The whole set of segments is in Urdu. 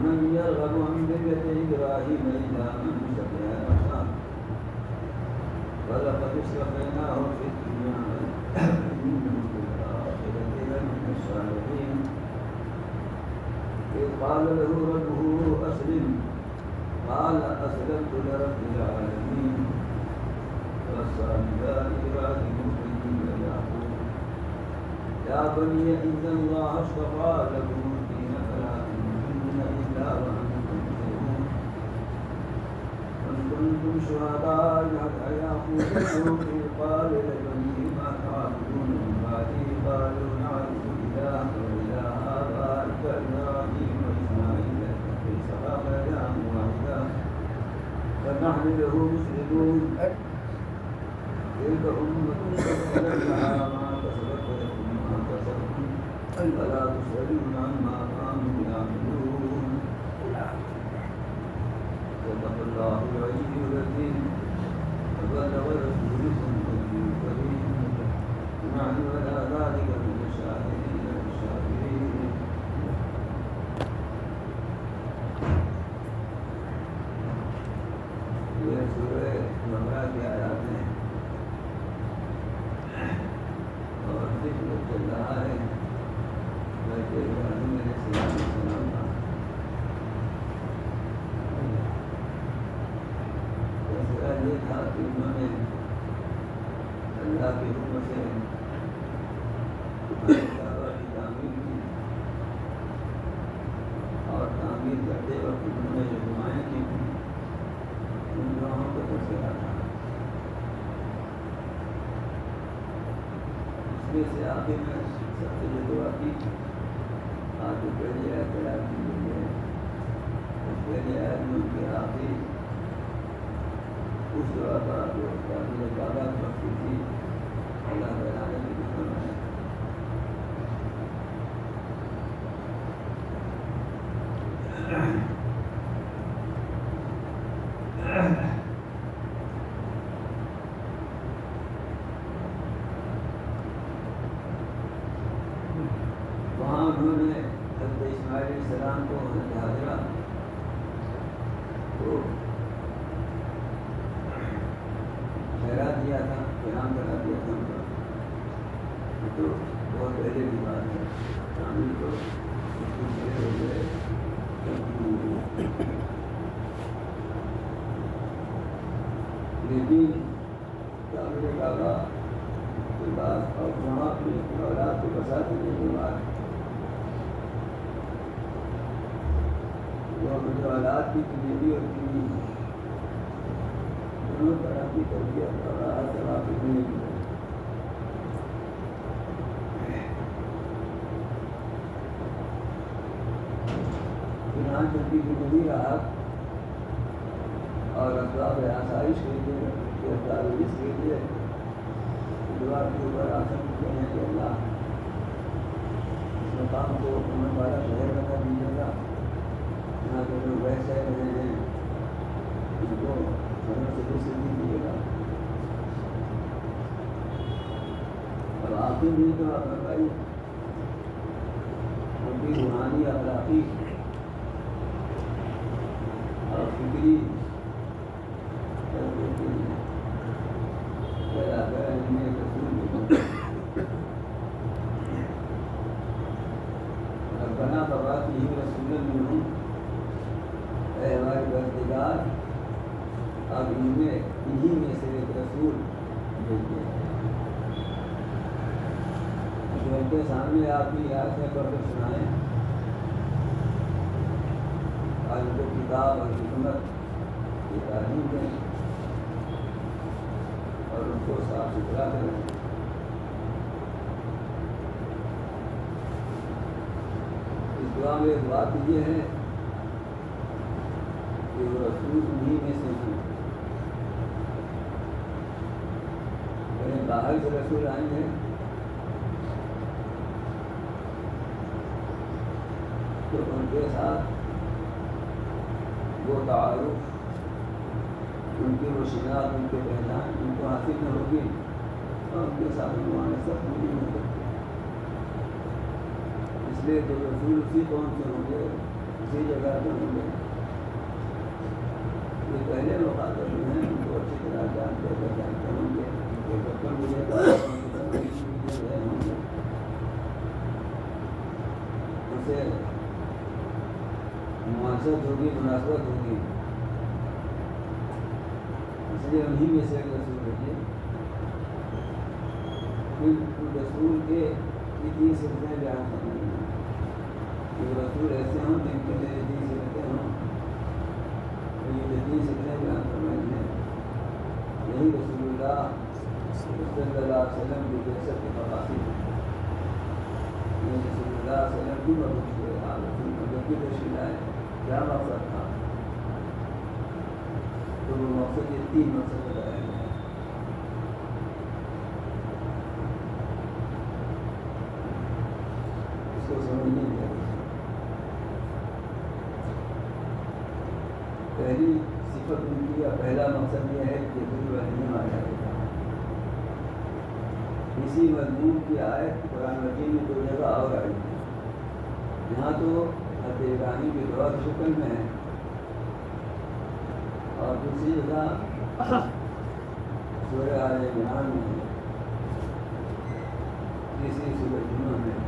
ومن يرغب عن ملة إبراهيم إلا من سفه نفسه ولقد اصطفيناه في الدنيا إنه في الآخرة لمن الصالحين إذ قال له ربه أسلم قال أسلمت لرب العالمين ووصى بها إبراهيم بنيه يعقوب يا بني إن الله اصطفى لكم الدين فلا تموتن إلا وأنتم مسلمون وإن كنتم شهداء إذ يعقوب إذ قال لبنيه ما تعبدون من بعدي قالوا نعبد إلهك وإله آبائك إبراهيم وإسماعيل وإسحاق إلها واحدا ونحن له مسلمون تلك أمة قد خلت لها ما كسبت ولكم ما كسبتم فلا تسألون عما كانوا يعملون صدق الله العلي العظيم وبلغ رسولكم النبي الكريم ونحن على ذلك من الشاهدين والشاكرين یہ سورہ بقرہ کی آیات ہیں اور ذکر چل رہا ہے حضرت ابراہیم علیہ السلام کا فیصلہ یہ تھا کہ انہوں نے اللہ کے حکم سے کعبہ کی تعمیر کی اور تعمیر کرتے وقت انہوں نے جو دعائیں کی تھیں ان دعاؤں کو تذکرہ تھا اس میں سے آخر میں سب سے جو دعا کی آج جو پہلی آیت تیار کی گئی ہے اس پہلی آیت میں ان کی آخری اس دعا کا جو تعمیر کعبہ کی وقت تھی اللہ تعالیٰ نے بھی فرمایا وہاں انہوں نے حضرت اسماعیل علیہ السلام کو حضرت حاجرہ کو ٹھہرا دیا تھا قیام کرا دیا تھا ان کا تو بہت پہلے کی بات ہے تعمیر کو کچھ دیر ہو گئے لیکن تعمیر کعبہ کے بعد اور وہاں اپنی اولاد کو بسا دینے کے بعد وہ جو اولاد کی بیوی اور بیوی دونوں طرح کی تربیت اور ہر طرح کی زندگی چنانچہ کی زندگی رہا اور اسباب آسائش کے لیے اس کے لیے دعا کے اوپر آسن کیے ہیں کہ اللہ اس مقام کو امن والا شہر بنا دیجیے گا یہاں کے لوگ ویسے رہے ہیں ان کو سمجھ سے دوسرے دیجیے گا اور آخر بھی تو بھائی ان کی روحانی اخلاقی اور فکری ربنا فبعث رسولا منهم اے ہمارے پروردگار اب انہی میں سے ایک رسول بھیجیے جو ان کے سامنے آپ کی آیتیں پڑھ کر سنائیں اور ان کو کتاب اور حکمت کی تعلیم دیں اور ان کو صاف ستھرا کریں اس دعا میں ایک بات یہ ہے کہ وہ رسول انہی میں سے ہیں یعنی باہر سے رسول آئیں گے تو ان کے ساتھ وہ تعارف ان کی وہ شناخت ان کے پہچان ان کو حاصل نہ ہوگی اور ان کے ساتھ نمانے سب پوری ہو سکتی اس لیے جو رسول اسی قوم سے ہوں گے اسی جگہ پہ ہوں گے. یہ پہلے مخاطب جو ہیں ان کو اچھی طرح جانتے ہوں گے کہ بچپن مجھے ہوں گے ان سے معاشرت ہوگی, مناسبت ہوگی. اس لیے انہیں میں سے ایک رسول ہے. رسول کے تین صفتیں بیان کرنی ہیں. جو رسول ایسے ہوں جن کے لیے تین صفتیں ہوں, یہ تین صفتیں بیان کرنی ہیں. یہی رسول اللہ صلی اللہ علیہ وسلم کی بعثت کے مقاصد ہیں. یہ رسول اللہ صلی اللہ علیہ وسلم کی مدد ہوئے مدد کی تشکیل آئے, کیا مقصد تھا؟ تو وہ مقصد یہ تین مقصد بتائے گئے. اس کو سمجھنے کی پہلی صفت ان کی یا پہلا مقصد یہ ہے کہ ضرور رحیم آ جائے گا. اسی مضمون کی آیت قرآن مجید میں 2 جگہ اور آئی ہے. یہاں تو حضرت ابراہیم کی دعا کی شکل میں ہے, اور دوسری جگہ سورہ آل عمران میں ہے, تیسری سورہ جمعہ میں.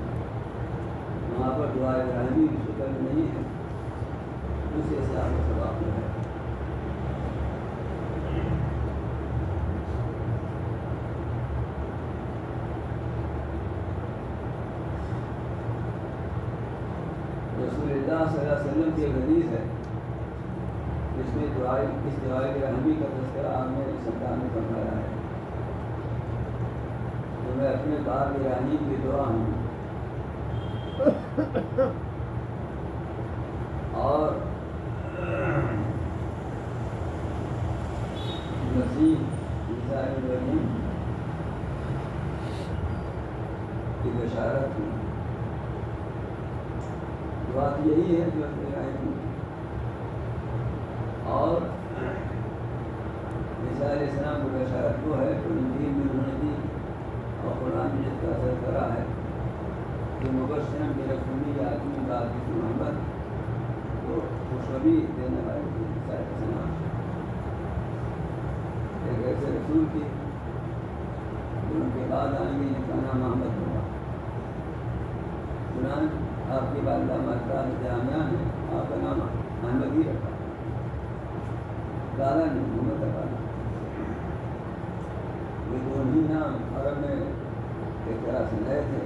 وہاں پر دعا ابراہیمی کی شکل میں نہیں ہے, دوسرے سے آپ کو سبق میں ہے. رسول اللہ صلی اللہ علیہ وسلم کی ایک حدیث ہے جس میں اس دعائے ابراہیمی کا تذکرہ آپ نے سرکار نے فرمایا ہے کہ میں اپنے باپ ابراہیم کی دعا ہوں اور مسیح عیسیٰ ابن مریم کی بشارت ہوں. بات یہی ہے جو اور عیسیٰ علیہ السلام کی بشارت وہ ہے تو انجیل میں انہوں نے دی اور قرآن میں جس کا اثر کرا ہے کہ مبشرا برسول یأتی بعد اسمہ محمد, وہ خوشخبری دینے والے تھے. عیسیٰ علیہ السلام ایک ایسے رسول کی جو ان کے بعد آئیں گے جن کا نام محمد ہوگا. چنانچہ آپ کی والدہ ماتا جامعہ نے آپ کا نام احمد ہی رکھا, دادا نے محمد رکھا. یہ دونوں ہی نام عرب میں ایک طرح سے نئے تھے.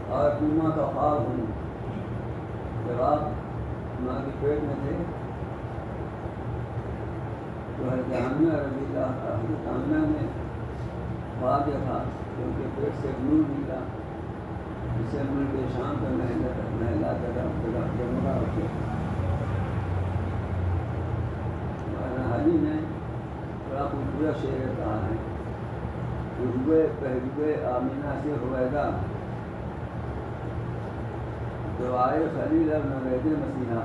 اور اپنی ماں کا خواب ہوں جب آپ ماں کے پیٹ میں تھے تو حضرت آمنہ رضی اللہ حضرت آمنہ نے خواب دیکھا کہ ان کے پیٹ سے نور نکلا جسے ملک شام کا محلہ جمعہ ہوتے. مولانا حاجی نے بڑا خوبصورت شعر کہا ہے کہ ہوئے پہلوئے آمینہ سے ہوئیگا دعائے خلیل اب نوید مسیحا.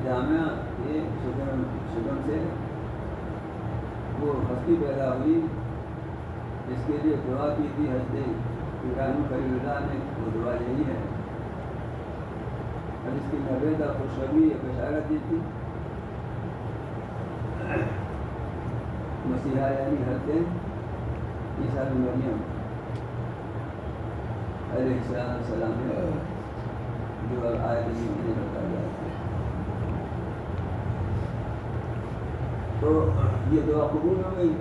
جامعہ یہ شگم سے وہ ہستی پیدا ہوئی جس کے لیے دعا کی تھی حضرت ابراہیم خلیل اللہ نے. وہ دعا یہی ہے اور اس کی نویدہ خوشخبری یا بشارت دی تھی. مسیحا یعنی حضرت عیسیٰ بن مریم علیہ السلام ہے جو آیت میں بتایا ہے. تو یہ دعا قبول ہو گئی.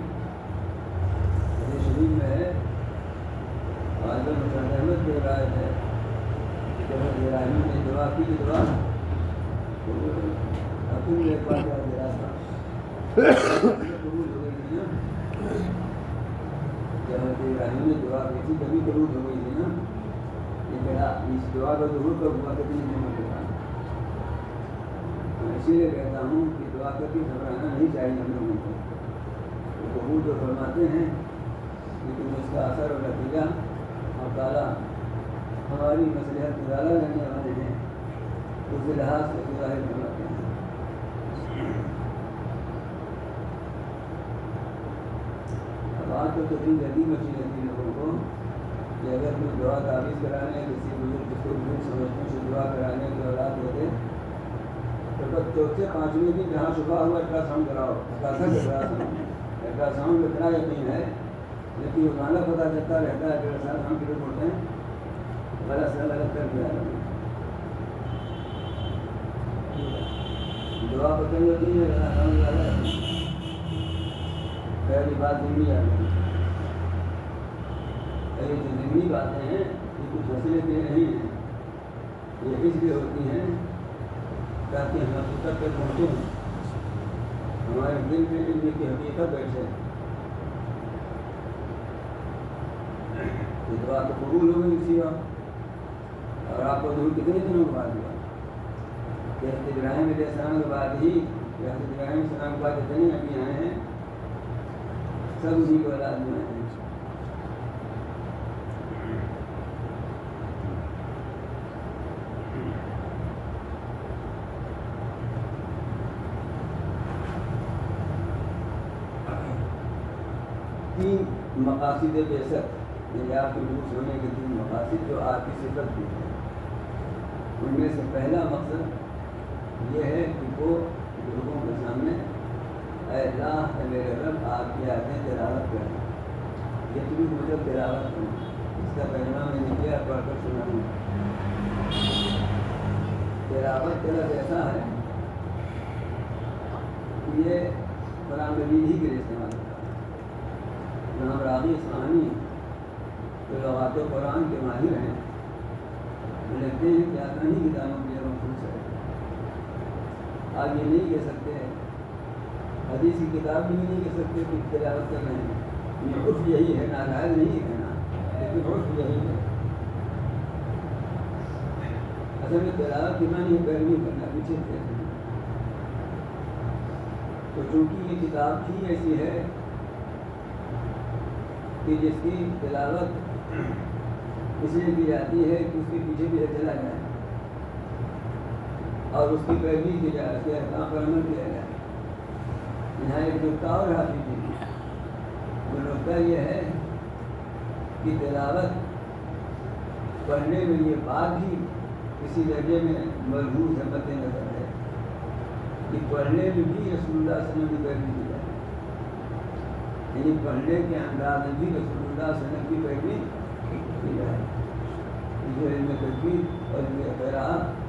شریف میں ہے غالباً مسعود احمد کی روایت ہے کہ جب ابراہیم نے دعا کی کہ دعا اپنی ایک بار کا دعا تھا قبول ہو گئی تھی نا. جب ابراہیم نے دعا کی تھی کبھی قبول ہو گئی تھی نا. لیکن اس دعا کا ضرور کب ہوا کبھی نہیں ہوتا. میں اسی لیے کہتا ہوں کہ دعا کر کے گھبرانا نہیں چاہیے ہم لوگوں کو. وہ قبول تو فرماتے ہیں لیکن اس کا اثر اور نتیجہ اور تعالیٰ ہماری مصلحت مطالعہ کرنے والے ہیں, اس لحاظ سے ظاہر فرماتے ہیں. اب آج تو کتنی جلدی مچی رہتی ہے لوگوں کو کہ اگر کوئی دعا تعویذ کرانے کسی بزرگ جس کو بزرگ سمجھتے ہیں سے دعا کرانے کی اولاد دیتے تو بس چوتھے پانچویں دن جہاں شفا ہوا الٹرا ساؤنڈ کراؤ الٹرا ساؤنڈ اتنا یقین ہے لیکن روزانہ پتہ چلتا رہتا ہے کہ ہم کتنے بولتے ہیں غلط سے غلط کر دیا دعا پتنگ ہوتی ہے پہلی بات ضمنی آ گئی پہلے جو ضمنی باتیں ہیں یہ کچھ مسئلے کے نہیں ہیں یہ اس لیے ہوتی ہیں تاکہ ہم حقیقت پہ پہنچیں ہمارے دل میں علم کی حقیقت بیٹھے یہ دعا تو قبول ہو گئی اسی وقت اور آپ کو ضرور کتنے دنوں کے بعد ہوا کہ حضرت ابراہیم علیہ السلام کے بعد ہی حضرت ابراہیم علیہ السلام کے بعد جتنے نبی آئے ہیں سب اسی کو اولاد میں آئے ہیں تین مقاصد بعثت یعنی آپ کے روح ہونے کے تین مقاصد جو آپ کی صفت دی ہے ان میں سے پہلا مقصد یہ ہے کہ وہ لوگوں کے سامنے اے اللہ اے میرے رب آپ کی آیتیں تلاوت کریں یہ تم مجھے تلاوت کریں اس کا ترجمہ میں نے کیا پڑھ کر سنا ہوں تلاوت کا لفظ ایسا ہے کہ یہ قرآن مجید ہی کے لیے استعمال ہوتا ہے جہاں راغی اصفہانی جو لغات قرآن کے ماہر ہیں لکھتے ہیں کہ آسانی کتابوں کے لیے مخصوص ہے آپ یہ نہیں کہہ سکتے حدیث کی کتاب بھی نہیں کہہ سکتے کہ تلاوت کر رہے ہیں یہ عرف یہی ہے ناجائز نہیں کہنا لیکن عرف یہی ہے اصل میں تلاوت کی معنی پیروی کرنا پیچھے سے تو چونکہ یہ کتاب ہی ایسی ہے کہ جس کی تلاوت اس لیے کی جاتی ہے کہ اس کے پیچھے بھی چلا جائے اور اس کی پیروی کی جائے اس کے احکام پر عمل کیا جائے یہاں ایک نقطہ اور حاصل کی وہ نقطہ یہ ہے کہ تلاوت پڑھنے میں یہ بات بھی کسی درجے میں ملحوظ ہے مد نظر ہے کہ پڑھنے میں بھی رسول اللہ صلی اللہ علیہ وسلم کی پیروی کی جائے یعنی پڑھنے کے انداز میں بھی رسول اللہ صلی اللہ علیہ وسلم کی پیروی کی جائے جو علم تجوید اور علم قراءت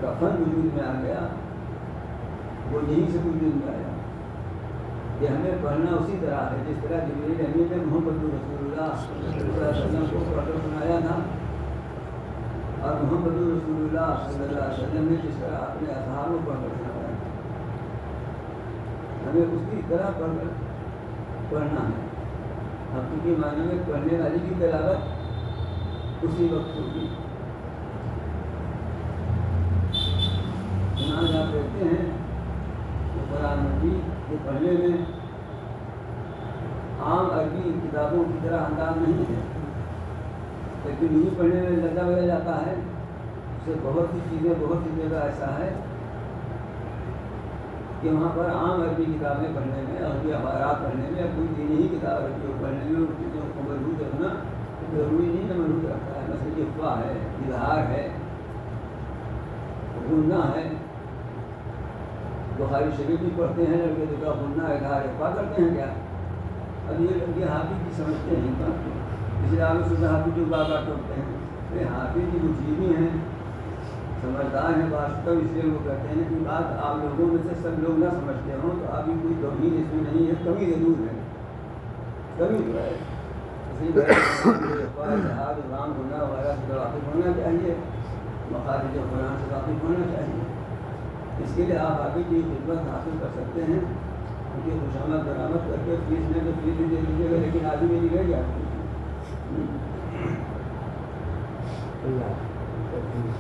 کا فن وجود میں آ گیا وہ یہیں سے وجود میں آیا کہ ہمیں پڑھنا اسی طرح ہے جس طرح جبریل امین نے محمد رسول اللہ صلی اللہ علیہ وسلم کو پڑھ کر سنایا تھا اور محمد رسول اللہ صلی اللہ علیہ وسلم نے جس طرح اپنے اصحاب کو پڑھ کر سنایا ہمیں اسی طرح پڑھنا ہے حقیقی معنی میں پڑھنے والی کی تلاوت اسی وقت ہوگی چنانچہ آپ دیکھتے ہیں کہ قرآن مجید کے پڑھنے میں عام عربی کتابوں کی طرح انداز نہیں ہے لیکن یوں پڑھنے میں لگا بدل جاتا ہے اس سے بہت سی چیزیں بہت سی جگہ ایسا ہے کہ وہاں پر عام عربی کتابیں پڑھنے میں عربی اخبارات پڑھنے میں یا کوئی دینی ہی کتاب عربی کو پڑھنے میں ان چیزوں کو محدود رکھنا ضروری نہیں ہے محدود رکھتا ہے مثلا افواہ ہے اظہار ہے غنہ ہے بخاری شریف بھی پڑھتے ہیں لڑکے جو کا غنہ اظہار افواہ کرتے ہیں کیا اب یہ لڑکے حافظ کی سمجھتے ہیں اس لیے آپ سے حافظ جو بابا ٹوکتے ہیں یہ حافظ کی مجیبی ہیں سمجھدار ہیں واسطہ اس لیے وہ کہتے ہیں کہ بات آپ لوگوں میں سے سب لوگ نہ سمجھتے ہوں تو ابھی کوئی توہین اس میں نہیں ہے کمی ضرور ہے کمی جو ہے اسی طرح رام ہونا وغیرہ سے واقف ہونا چاہیے مخارج قرآن سے واقف ہونا چاہیے اس کے لیے آپ آگے کی خدمت حاصل کر سکتے ہیں کیونکہ خوشامد برآمد کر کے فیس میں تو فیس بھی دے دیجیے گا لیکن آدمی میری رہ جاتی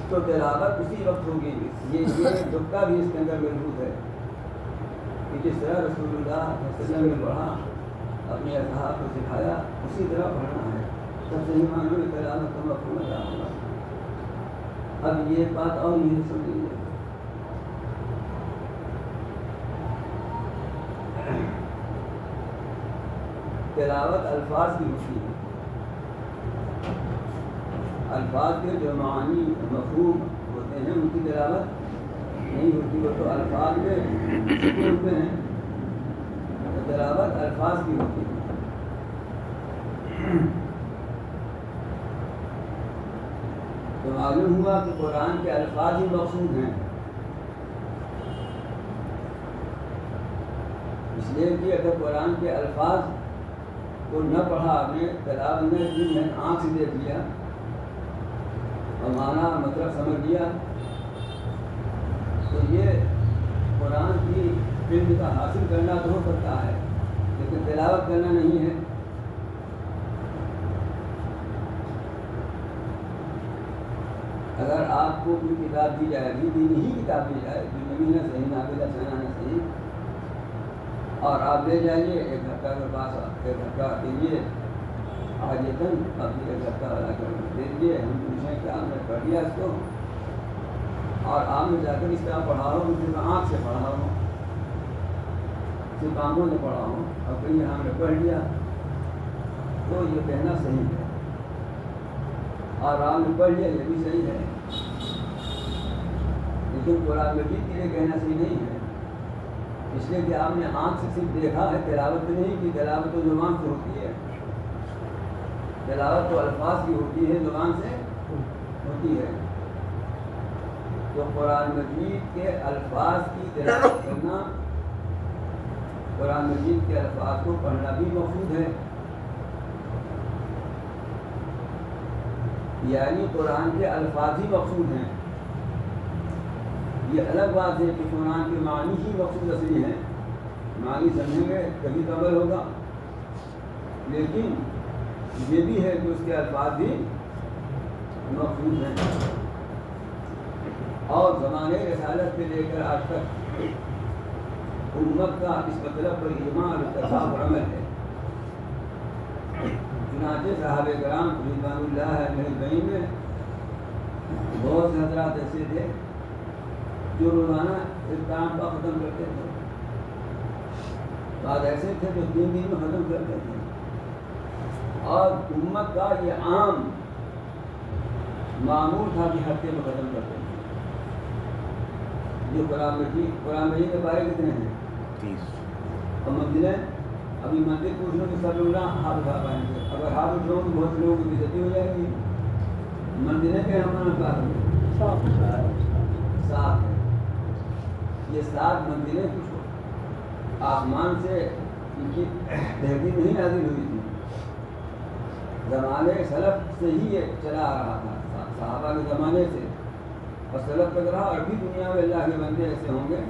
تو تلاوت اسی وقت ہوگی یہ نقطہ بھی اس کے اندر محفوظ ہے کہ جس طرح رسول اللہ صلی اللہ علیہ وسلم نے پڑھا اپنے اصحاب کو سکھایا اسی طرح پڑھنا ہے سب سے معنوں میں تلاوت کا مفہوم ادا ہوگا اب یہ بات اور نہیں سمجھیے تلاوت الفاظ کی ہوتی ہے، الفاظ کے جو معانی مفہوم ہوتے ہیں ان کی تلاوت نہیں ہوتی، وہ تو الفاظ میں ہوتے ہیں، تلاوت الفاظ کی ہوتی ہے۔ تو معلوم ہوا کہ قرآن کے الفاظ ہی مقصود ہیں، اس لیے کہ اگر قرآن کے الفاظ کو نہ پڑھا آپ نے، تلاوت نے کی ہے، آنکھ سے دیکھ لیا اور معنی مطلب سمجھ لیا، تو یہ قرآن کی علم کا حاصل کرنا تو ہو سکتا ہے لیکن تلاوت کرنا نہیں ہے۔ اگر آپ کو کوئی کتاب دی جائے گی، دینی ہی کتاب دی جائے جو نبی نہ صحیح نابلہ سنا نہ صحیح، اور آپ لے جائیے ایک ہفتہ کے پاس، ایک ہفتہ دیجیے آج یہ دن، ابھی ایک ہفتہ والا کر دے دیجیے، ہم پوچھیں کہ آپ نے پڑھ لیا اس کو، اور آپ نے جا کر اس طرح پڑھا ہو مجھے میں آنکھ سے پڑھا ہوں، صرف آنکھوں سے پڑھا ہوں، اور کہیں ہم نے پڑھ لیا، تو یہ کہنا صحیح ہے، اور آپ نے پڑھ لیا یہ بھی صحیح ہے، لیکن قرآن مجید کے لیے کہنا صحیح نہیں ہے، اس لیے کہ آپ نے آنکھ سے صرف دیکھا ہے، تلاوت نہیں کی، تلاوت تو زبان سے ہوتی ہے، تلاوت تو الفاظ کی ہوتی ہے، زبان سے ہوتی ہے، تو قرآن مجید کے الفاظ کی تلاوت کرنا، قرآن مجید کے الفاظ کو پڑھنا بھی مقصود ہے، یعنی قرآن کے الفاظ ہی مقصود ہیں۔ یہ الگ بات ہے کہ قرآن کے معنی ہی مقصود اصلی ہیں، معنی سمجھیں گے کبھی تو عمل ہوگا، لیکن یہ بھی ہے کہ اس کے الفاظ بھی مقصود ہیں، اور زمانے رسالت سے لے کر آج تک امت کا اس مطلب پر ایمان اور اتفاق اور عمل ہے۔ چنانچہ صحابہ کرام رضوان اللہ اجمعین میں بہت سے حضرات ایسے تھے جو روزانہ ایک کام کا ختم کرتے تھے، بعض ایسے تھے جو 3 دن میں ختم کرتے تھے، اور امت کا یہ عام معمول تھا کہ ہفتے میں ختم کرتے تھے۔ جو قرآن مجید کے بارے کتنے ہیں؟ 30۔ اور منزلیں ابھی منزل پوچھنے کے سب لوگ ہاتھ اٹھا پائیں گے، اگر ہاتھ اٹھاؤں تو بہت سے لوگوں کی بےعزتی ہو جائے گی۔ منزلیں کے ہمارا کہا 7 ہے، یہ 7 منزلیں کچھ آسمان سے ان کی تحقیق نہیں نازل ہوئی تھی، زمانے سلف سے ہی یہ چلا آ رہا تھا، صحابہ کے زمانے سے، اور سلف تک رہا، اور بھی دنیا میں اللہ کے بندے ایسے ہوں گے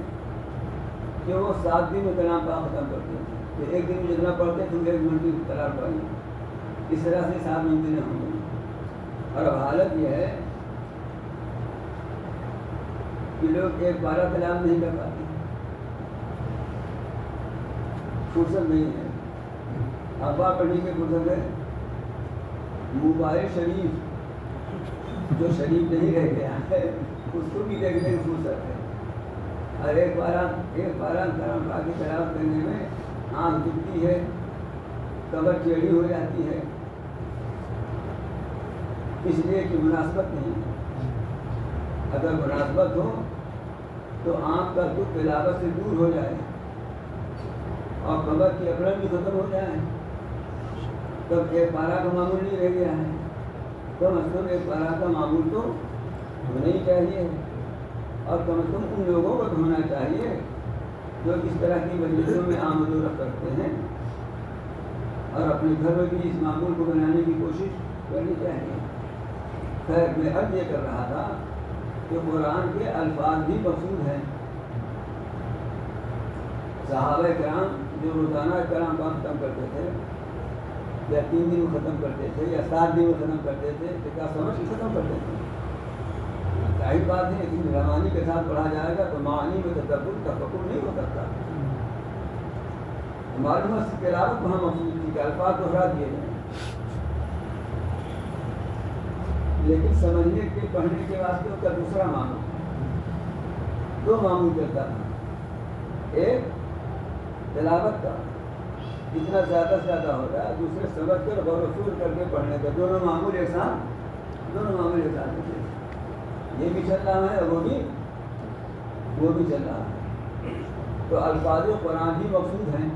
کہ وہ 7 دن میں کلام پاک ختم کرتے ہیں، کہ ایک دن میں جتنا پڑھتے تو 1 منزل کلام پڑھیں، اس طرح سے 7 منزلیں ہوں گی۔ اور اب حالت یہ ہے کہ لوگ ایک بارہ کلام نہیں کر پاتے، فرصت نہیں ہے، اخبار پڑھنے کی فرصت ہے، موبائل شریف جو شریف نہیں رہ گیا ہے اس کو بھی دیکھنے کی فرصت ہے، اور ایک بارہ کلام پاک کی تلاوت کرنے میں آنکھ دکھتی ہے، کمر ٹیڑھی ہو جاتی ہے، اس لیے کہ مناسبت نہیں ہے۔ اگر مناسبت ہو تو آنکھ کا دکھ تلاوت سے دور ہو جائے اور کمر کی اکڑن بھی ختم ہو جائے، تب ایک پارہ کا معمول نہیں رہ گیا ہے، کم از کم ایک پارہ کا معمول تو ہونا ہی چاہیے، اور کم از کم ان لوگوں کو ہونا چاہیے جو اس طرح کی مجلسوں میں آمد و رفت کرتے ہیں، اور اپنے گھر میں بھی اس معمول کو بنانے کی کوشش کرنی چاہیے۔ خیر، میں عرض یہ کر رہا تھا کہ قرآن کے الفاظ بھی مقصود ہیں۔ صحابہ کرام جو روزانہ کلام پاک ختم کرتے تھے، یا 3 دن میں ختم کرتے تھے، یا 7 دن میں ختم کرتے تھے، تو کیا سمجھ کے ختم کرتے تھے؟ ظاہر بات ہے کہ روانی کے ساتھ پڑھا جائے گا تو معانی میں تدبر تفکر نہیں ہو سکتا۔ معلومات کی تلاوت وہاں مقصود تھی کہ الفاظ دہرا دیے جائیں، لیکن سمجھنے کے پڑھنے کے واسطے اس کا دوسرا معمول، 2 معمول کرتا تھا، ایک تلاوت کا جتنا زیادہ سے زیادہ ہو رہا ہے دوسرے سمجھ کر غور و فکر کر کے پڑھنے کا، دونوں معمول ایک ساتھ یہ بھی چل رہا ہے اور وہ بھی چل رہا ہے. تو الفاظ قرآن ہی مقصود ہیں.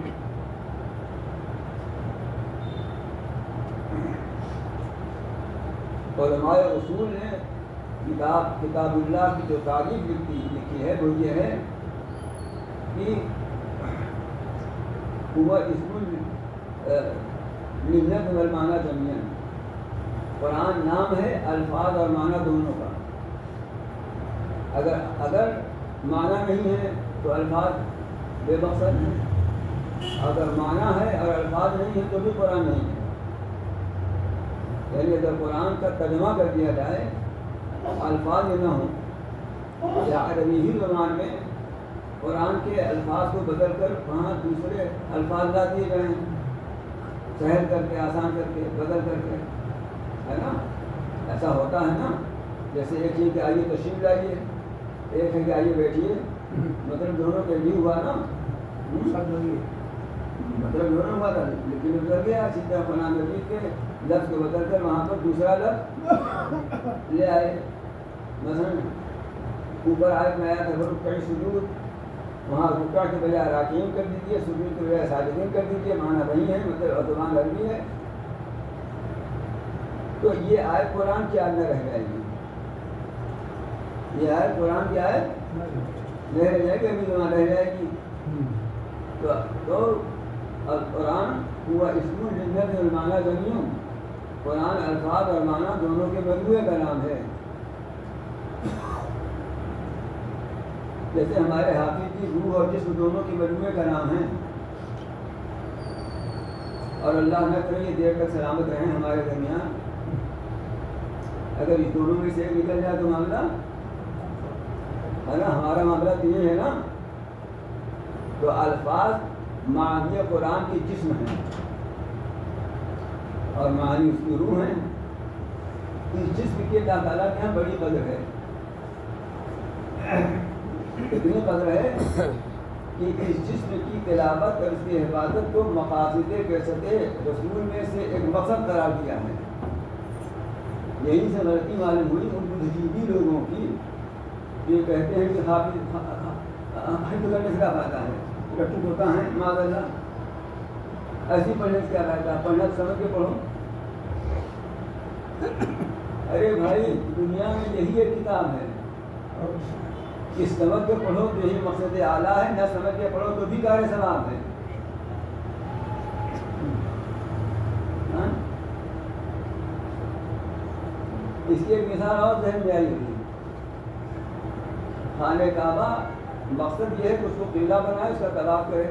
علماء اصول نے کتاب اللہ کی جو تعریف لکھی ہے وہ یہ ہے کہ هو اسم لللفظ والمعنى جميعا. قرآن نام ہے الفاظ اور معنی دونوں کا. اگر معنی نہیں ہے تو الفاظ بے مقصد ہیں، اگر معنی ہے اور الفاظ نہیں ہے تو بھی قرآن نہیں ہے. یعنی اگر قرآن کا ترجمہ کر دیا جائے الفاظ نہ ہوں یا عربی ہی زبان میں قرآن کے الفاظ کو بدل کر وہاں دوسرے الفاظ لا دیے گئے ہیں، سہل کر کے، آسان کر کے، بدل کر کے، ہے نا. ایسا ہوتا ہے نا. جیسے ایک چیز کہ آئیے تشریف لائیے، ایک ہے کہ آئیے بیٹھیے، مطلب دونوں کے بھی ہوا نا، مطلب دونوں ہوا تھا، لیکن بدل گیا. سیدھا قرآن مجید کے لفظ کو بدل کر وہاں پر دوسرا لفظ لے آئے. مثلا اوپر آیت میں آیا تھا رکوع سجود، وہاں رکوع کے بجائے راکعین کر دیجیے، سجود کے بجائے ساجدین کر دیجیے. معنی وہی ہے، مطلب زبان عربی ہے. تو یہ آیت قرآن کی آیت نہ رہ جائے گی. یہ آیت قرآن کی آیت نہ رہ جائے گی، ابھی زبان رہ جائے گی. تو قرآن ہوا اسم لللفظ والمعنى جميعا. قرآن الفاظ اور معنی دونوں کے مجموعے کا نام ہے. جیسے ہمارے حافظ کی روح اور جسم دونوں کے مجموعے کا نام ہے. اور اللہ نہ کرے یہ دیر تک سلامت رہیں ہمارے درمیان. اگر اس دونوں میں سے نکل جائے تو معاملہ ہے نا، ہمارا معاملہ تو یہ ہے نا. تو الفاظ معنی قرآن کی جسم ہیں اور معنی اس کی روح ہیں. اس جسم کی اللہ تعالیٰ کے یہاں بڑی قدر ہے. اتنی قدر ہے کہ اس جسم کی تلاوت اور اس کی حفاظت کو مقاصد بعثت رسول میں سے ایک مقصد قرار دیا ہے. یہی سے غلطی معلوم ہوئی ان بدھجیبی لوگوں کی جو کہتے ہیں کہ حافظ کرنے سے کیا فائدہ ہے، رٹو ہوتا ہے معاذ اللہ. ایسی پڑھنے سے کیا فائدہ، پڑھنا سمجھ کے پڑھو. ارے بھائی دنیا میں یہی ایک کتاب ہے، اس سمجھ کے پڑھو تو یہی مقصد اعلیٰ ہے، نہ سمجھ کے پڑھو تو بھی کار ثواب ہے. اس کی ایک مثال اور ذہن میں آئی ہوئی. خانہ کعبہ مقصد یہ ہے کہ اس کو قلعہ بنائے، اس کا طواف کرے،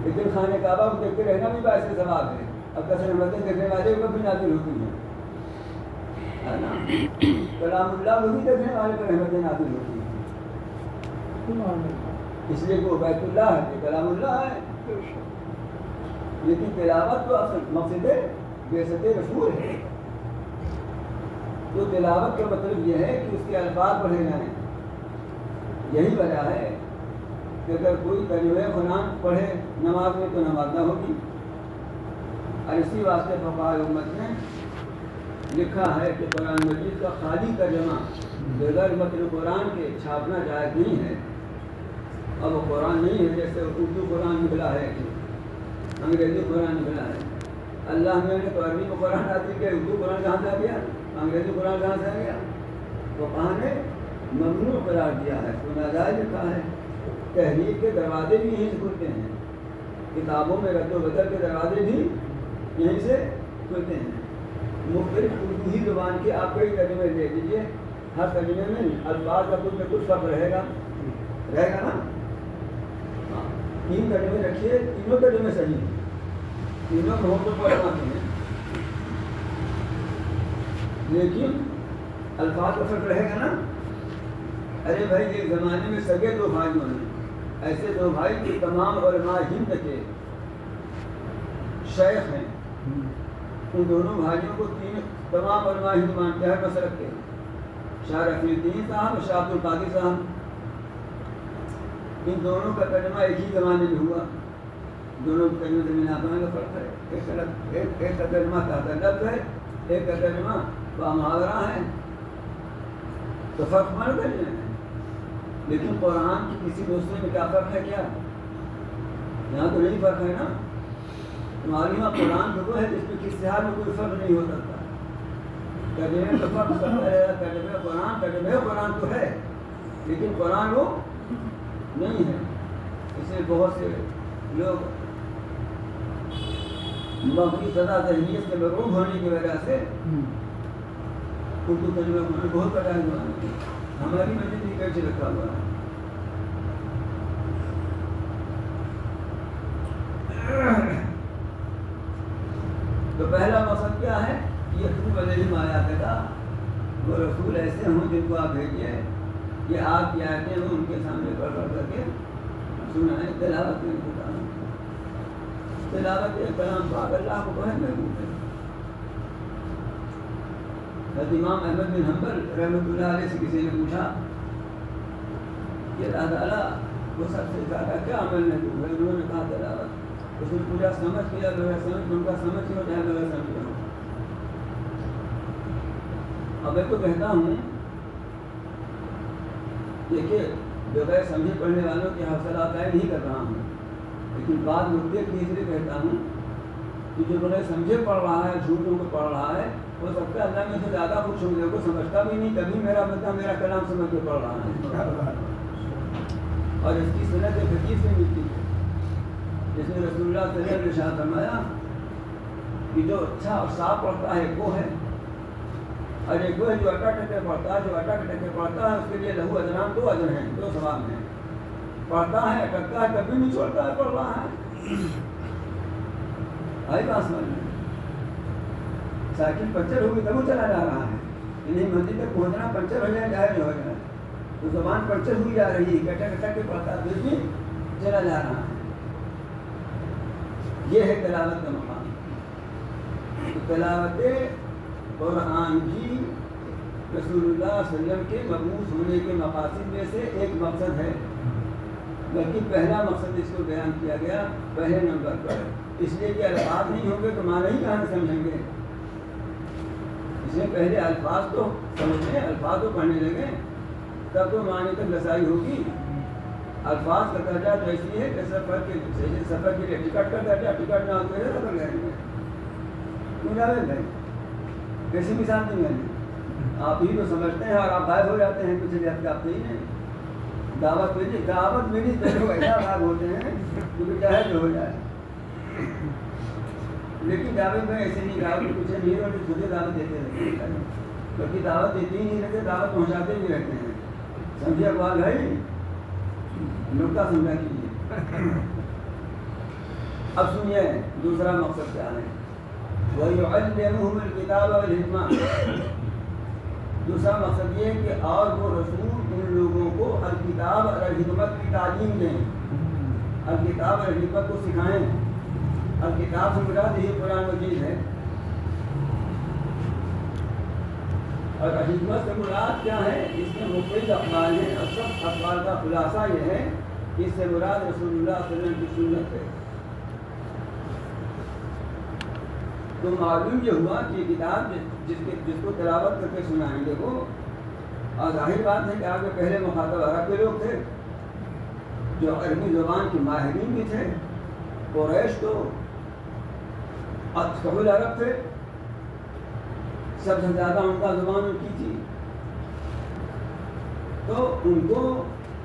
لیکن خانہ کعبہ کو دیکھتے رہنا بھی باعث ثواب ہے. اب کثرت رحمتیں دیکھنے والے کو بھی نازل ہوتی ہیں، ہے نا. کلام اللہ کو بھی دیکھنے والے پر رحمتیں نازل ہوتی ہیں، اس لیے کہ وہ بیت اللہ ہے، یہ کلام اللہ ہے. لیکن تلاوت تو اصل مقصد بعثت رسول ہے. تو تلاوت کا مطلب یہ ہے کہ اس کے الفاظ پڑھے جائیں. یہی وجہ ہے کہ اگر کوئی کلمہ قرآن پڑھے نماز میں تو نماز نہ ہوگی. اور اسی واسطے فقہاء امت نے لکھا ہے کہ قرآن مجید کا خالی ترجمہ بغیر متن قرآن کے چھاپنا جائز نہیں ہے. اب وہ قرآن نہیں ہے، جیسے اردو قرآن نکلا ہے، انگریزی قرآن نکلا ہے. اللہ نے تو عربی کو قرآن نازل کیا، اردو قرآن کہاں سے آ گیا، انگریزی قرآن کہاں سے آ گیا. فقہاء نے ممنوع قرار دیا ہے، تو ناجائز لکھا ہے. تحریف کے دروازے بھی یہیں سے کھلتے ہیں، کتابوں میں رد و بدل کے دروازے بھی یہیں سے کھلتے ہیں. مختلف اردو ہی زبان کے آپ کئی ترجمے لے لیجیے، ہر ترجمے میں الفاظ کا کچھ نہ کچھ فرق رہے گا نا. 3 ترجمے رکھیے، تینوں ترجمے صحیح ہیں، تینوں محبت کو رکھاتے ہیں، لیکن الفاظ کا فرق رہے گا نا. ارے بھائی ایک زمانے میں سگے 2 بھائیوں نے، ایسے 2 بھائی کہ تمام علماء ہند کے شیخ ہیں. ان دونوں بھائیوں کو تمام علماء ہند مانتے ہیں مسلک کے، شاہ رفیع الدین صاحب اور شاہ عبد القادر صاحب. ان دونوں کا ترجمہ ایک ہی زمانے میں ہوا. دونوں کلمے زمین آسمان کا فرق ہے. ایک کا ترجمہ تحت لفظ ہے, ایک کا ترجمہ بامحاورہ ہے, تو فرق مر کر ہے. لیکن قرآن کی کسی دوسرے میں کیا فرق ہے؟ کیا یہاں تو نہیں فرق ہے نا. معلومہ قرآن تو وہ ہے جس میں کسی حال میں کوئی فرق نہیں ہو سکتا. ترجمے کا فرق سکتا ہے, ترجمہ قرآن تو ہے لیکن قرآن وہ نہیں ہے. اس میں بہت سے لوگ مغربی سزا ذہنیت سے محروم ہونے کی وجہ سے اردو ترجمہ قرآن بہت بڑا ہے. ہماری مسجد بھی کیسے رکھا ہوا ہے. تو پہلا مقصد کیا ہے؟ یہ خوب علیہم آیات کا وہ رسول ایسے ہوں جن کو آپ بھیجیے کہ آپ کی آیتیں وہ ان کے سامنے پڑھ کر کے سنائیں. تلاوت میں تلاوت کلام پاک اللہ کو بہت محبوب ہے. حضرت امام احمد بن حنبل رحمۃ اللہ علیہ سے کسی نے پوچھا کہ اللہ تعالیٰ وہ سب سے زیادہ کیا عمل محبوب ہے؟ انہوں نے کہا تلاوت. اس نے پوچھا سمجھ کیا بغیر سمجھ, ان کا سمجھ ہو جائے بغیر سمجھ ہو. اب میں تو کہتا ہوں دیکھیے بغیر سمجھے پڑھنے والوں کی حوصلہ افزائی نہیں کر رہا ہوں, لیکن بات مدعے کی اس لیے کہتا ہوں کہ جو بغیر سمجھے پڑھ رہا ہے, جھوٹوں کو پڑھ رہا ہے, ہو سکتا ہے اللہ میں سے زیادہ کچھ سمجھے کو سمجھتا بھی نہیں, تبھی میرا کلام سمجھ کے پڑھ رہا ہے. اور اس کی سنت حدیث میں ملتی ہے جس میں رسول اللہ صلی اللہ علیہ وسلم نے ارشاد فرمایا کہ جو اچھا اور صاف پڑھتا ہے وہ ہے, اور ایک وہ ہے جو اٹک ٹکے پڑھتا ہے. جو اٹک ٹکے پڑھتا ہے اس کے لیے لہو اجران 2 اجر ہیں, 2 ثواب ہیں. پڑھتا ہے اٹکتا ہے کبھی نہیں چھوڑتا ہے پڑھ رہا ہے. آئی بات سمجھ میں؟ سائیکل پنچر ہوگی تب وہ چلا جا رہا ہے, انہیں منزل تک پہنچنا پنچر ہو جائے جائز ہو جائے. تو زبان پنچر ہوئی جا رہی ہے, اٹک اٹک کے پڑھتا ہے پھر بھی چلا جا رہا ہے. یہ ہے تلاوت کا مقام. تلاوت قرآن بھی رسول اللہ صلی اللہ علیہ وسلم کے مبعوث ہونے کے مقاصد میں سے ایک مقصد ہے, بلکہ پہلا مقصد اس کو بیان کیا گیا پہلے نمبر پر. اس لیے کہ الفاظ نہیں ہوں گے تو معنی ہی کہاں سے سمجھیں گے. اس لیے پہلے الفاظ تو سمجھیں, الفاظ تو پڑھنے لگیں تب تو معنی تک رسائی ہوگی. الفاظ کا درجہ تو ایسی ہے کہ سفر کے لیے ٹکٹ کا درجہ, ٹکٹ نہ ہوتے ہیں سفر کریں گے. کیوں جاوید بھائی کیسی مثال نہیں ہے؟ آپ ہی تو سمجھتے ہیں اور آپ غائب ہو جاتے ہیں پچھلے ہفتے. آپ نہیں ہیں دعوت میں نہیں لوگ ایسا غائب ہوتے ہیں کیونکہ چاہے جو ہو جائے. لیکن جاوید بھائی ایسے نہیں, دعوت پیچھے نہیں ہوتے, خود دعوت دیتے رہتے ہیں. کیونکہ دعوت دیتے ہی نہیں رہتے, دعوت پہنچاتے بھی رہتے ہیں. سمجھے اقبال بھائی, نکتہ سمجھا کیجیے. اب سنیے دوسرا مقصد کیا ہے. وَيُعَلِّمُهُمُ الْكِتَابَ وَالْحِكْمَةَ. دوسرا مقصد یہ ہے کہ اور وہ رسول ان لوگوں کو الکتاب اور الحکمت کی تعلیم دیں, الکتاب اور الحکمت کو سکھائیں. الکتاب سے مراد یہ قرآن مجید ہے, اور حکمت سے مراد کیا ہے؟ اس میں مختلف اقوال ہیں, اور سب اقوال کا خلاصہ یہ ہے کہ اس سے مراد رسول اللہ صلی اللہ علیہ وسلم کی سنت ہے. تو معلوم یہ ہوا کہ کتاب جس کو تلاوت کر کے سنائیں گے وہ, اور ظاہر بات ہے کہ آپ کے پہلے مخاطب عرب کے لوگ تھے جو عربی زبان کے ماہرین بھی تھے. قریش تو اصحاب عرب تھے, سب سے زیادہ ان کا زبان ان کی تھی, تو ان کو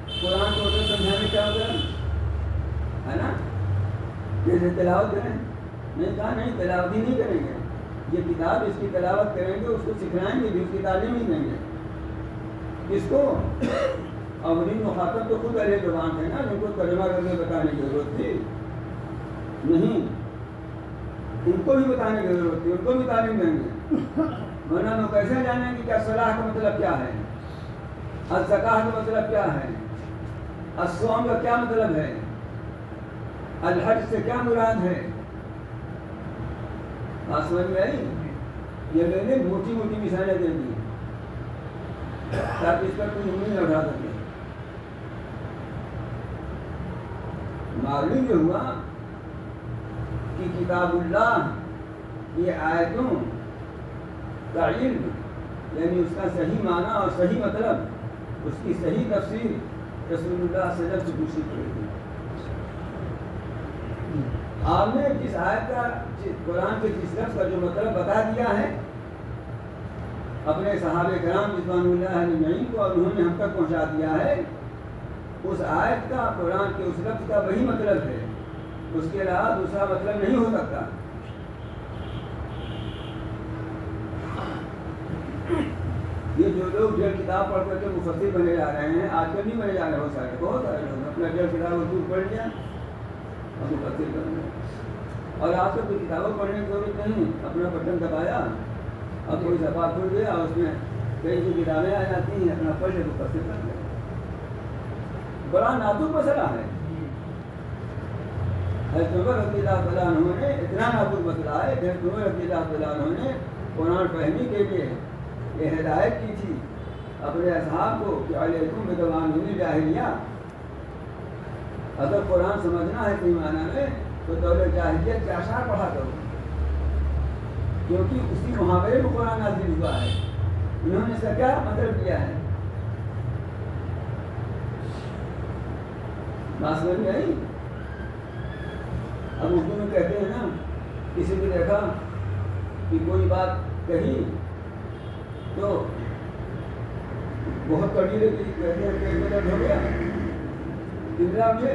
قرآن کو سمجھانے کیا ہوتا ہے نا, جیسے تلاوت کریں. نہیں کہا نہیں تلاوت ہی نہیں کریں گے, یہ کتاب اس کی تلاوت کریں گے, اس کو سکھلائیں گے بھی, اس کی تعلیم ہی دیں گے. اس کو اولین مخاطب تو خود علیہ زبان تھے نا, جن کو ترجمہ کر کے بتانے کی ضرورت تھی نہیں, ان کو بھی بتانے کی ضرورت تھی, ان کو بھی تعلیم دیں گے. ورنہ لوگ کیسے جانیں گے کہ الصلاح کا مطلب کیا ہے, الزکاۃ کا مطلب کیا ہے, الصوم کا کیا مطلب ہے, الحج سے کیا مراد ہے. بات سمجھ میں آئی؟ یہ میں نے موٹی موٹی مثالیں دے دی تاکہ اس پر کوئی انگلی نہ اٹھا سکے. معلوم یہ ہوا کہ کتاب اللہ کی آیتوں کا علم، یعنی اس کا صحیح معنی اور صحیح مطلب، اس کی صحیح تفسیر رسول اللہ صلی اللہ علیہ وسلم سے پوچھنی پڑے گی۔ آپ نے جس آیت کا، قرآن کے جس لفظ کا جو مطلب بتا دیا ہے اپنے صحابہ کرام رضوان اللہ اجمعین کو، اور انہوں نے ہم تک پہنچا دیا ہے، اس آیت کا، قرآن کے اس لفظ کا وہی مطلب ہے، اس کے علاوہ دوسرا مطلب نہیں ہو سکتا۔ یہ جو لوگ جڑ کتاب پڑھ کر کے مفسر بنے جا رہے ہیں، آج کل نہیں بنے جا رہے، بہت سارے لوگ اپنا جڑ کتاب اردو پڑھ لیا اور مفسر بن گئے۔ اور آج کل کوئی کتابیں پڑھنے کی ضرورت نہیں، اپنا بٹن دبایا، اب کوئی صفحہ کھل گیا، اس میں کئی جو کتابیں آ جاتی ہیں، اپنا پڑھ لے مفسر بن گئے۔ بڑا نازک مسئلہ ہے۔ حضرت عمر رضی اللہ تعالیٰ عنہ نے، اتنا نازک مسئلہ ہے، حضرت عمر رضی اللہ تعالیٰ عنہ نے قرآن فہمی کے لیے یہ ہدایت کی تھی اپنے اصحاب کو کہ علیکم بدوام الجاہلیہ، اگر قرآن سمجھنا ہے کوئی معنی میں تو دور جاہلیت کے اشعار پڑھا کرو، کیونکہ اسی محاورے میں قرآن نازل ہوا ہے۔ انہوں نے اس کا کیا مطلب کیا ہے؟ بات سمجھ میں آئی؟ اب اردو میں کہتے ہیں نا، کسی نے دیکھا کہ کوئی بات کہی تو بہت کڑی لگی، کہتے ہیں پیٹ میں درد ہو گیا، اندرا مجھے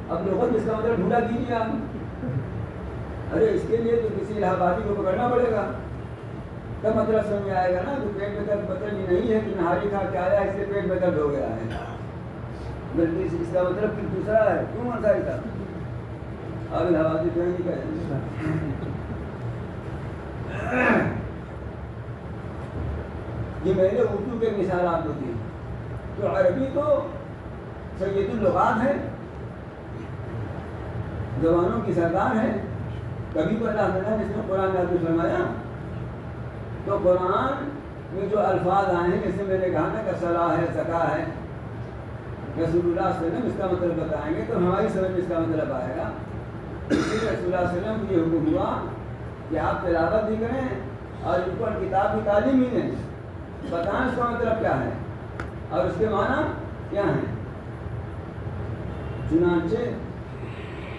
اب لغت اس کا مطلب ڈھونڈا کیجیے آپ۔ ارے اس کے لیے تو کسی الہ آبادی کو پکڑنا پڑے گا، تب مطلب سمجھ میں آئے گا نا کہ پیٹ میں درد مطلب یہ نہیں ہے کہ نہاری کھا کے آیا اس سے پیٹ میں درد ہو گیا ہے، بلکہ اس کا مطلب پھر دوسرا ہے۔ کیوں انصاری صاحب اب الہ آبادی کہیں نہیں کہیں؟ یہ میں نے اردو کے مثالات کو دی، تو عربی تو سید اللغات ہے، زبانوں کی سردار ہے۔ کبھی تو اللہ تعالیٰ نے اس میں قرآن نازل فرمایا تو قرآن میں جو الفاظ آئے ہیں، جیسے میں نے کہا نا کہ صلاح ہے، زکا ہے، رسول اللہ صلی اللہ علیہ وسلم اس کا مطلب بتائیں گے تو ہماری سمجھ میں اس کا مطلب آئے گا۔ اسی لیے رسول اللہ صلی اللہ علیہ وسلم کو یہ حکم ہوا کہ آپ تلاوت بھی کریں اور اوپر کتاب کی تعلیم بھی دیں، بتائیں اس کا مطلب کیا ہے اور اس کے معنی کیا ہیں۔ چنانچہ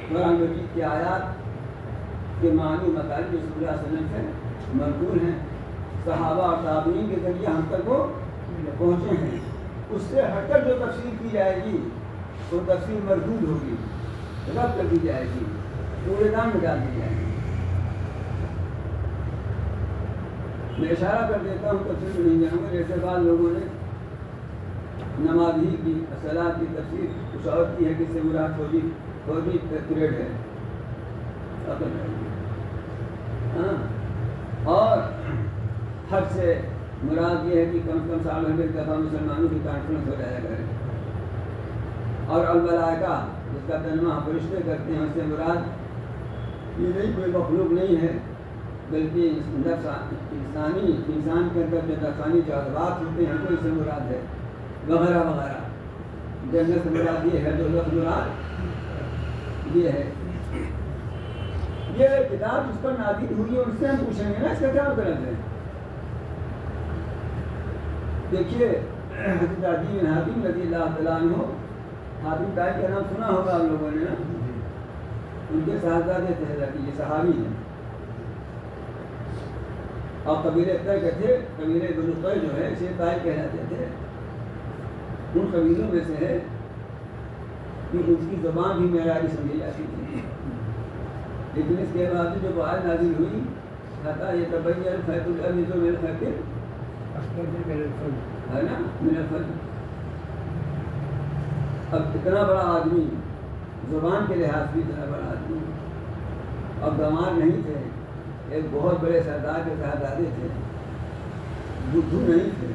قرآن مجید کی آیات کے معنی مطالب رسول اللہ صلی اللہ علیہ وسلم سے منقول ہیں، صحابہ اور تابعین کے ذریعے ہم تک وہ پہنچے ہیں۔ اس سے ہٹ کر جو تفسیر کی جائے گی وہ تفسیر مردود ہوگی، رد کر دی جائے گی، کوڑے دان میں ڈال دی جائے گی۔ میں اشارہ کر دیتا ہوں، تفسیر میں نہیں جاؤں گا۔ جیسے بعض لوگوں نے نماز ہی کی، صلاۃ کی تفسیر کچھ اور کی ہے کہ اس سے مراد فوجی پیریڈ ہے، اور حج سے مراد یہ ہے کہ کم سے کم سال میں ایک دفعہ مسلمانوں کی کانفرنس ہو جایا کرے، اور الملائکہ جس کا ترجمہ فرشتے کرتے ہیں، اس سے مراد یہ نہیں کوئی مخلوق نہیں ہے، بلکہ انسان کے اندر جو نفسانی جذبات ہوتے ہیں تو اس سے مراد ہے، وغیرہ وغیرہ۔ جنت سے مراد یہ ہے، دوزخ مراد یہ ہے۔ یہ کتاب جس پر نازل ہوئی ہے ان سے ہم پوچھیں گے نا اس کا کیا مطلب ہے۔ دیکھیے حضرت عدی بن حاتم رضی اللہ تعالیٰ عنہ، حاتم طائی کا نام سنا ہوگا آپ لوگوں نے نا، ان کے صاحبزادے تھے حضرت، یہ صحابی ہیں، اور قبیلے طے کے تھے، قبیلے بنو طے جو ہے اسے طائی کہلاتے تھے۔ ان قبیلوں میں سے ہے کہ اس کی زبان بھی معیاری سمجھی جاتی تھی، لیکن اس کے بعد جو آیت نازل ہوئی کہتا یہ تبین الخیط الابیض من الخیط ہے نا من الفجر۔ اب اتنا بڑا آدمی، زبان کے لحاظ بھی اتنا بڑا آدمی، اب گنوار نہیں تھے، ایک بہت بڑے سردار کے صاحبزادے تھے، بدھو نہیں تھے،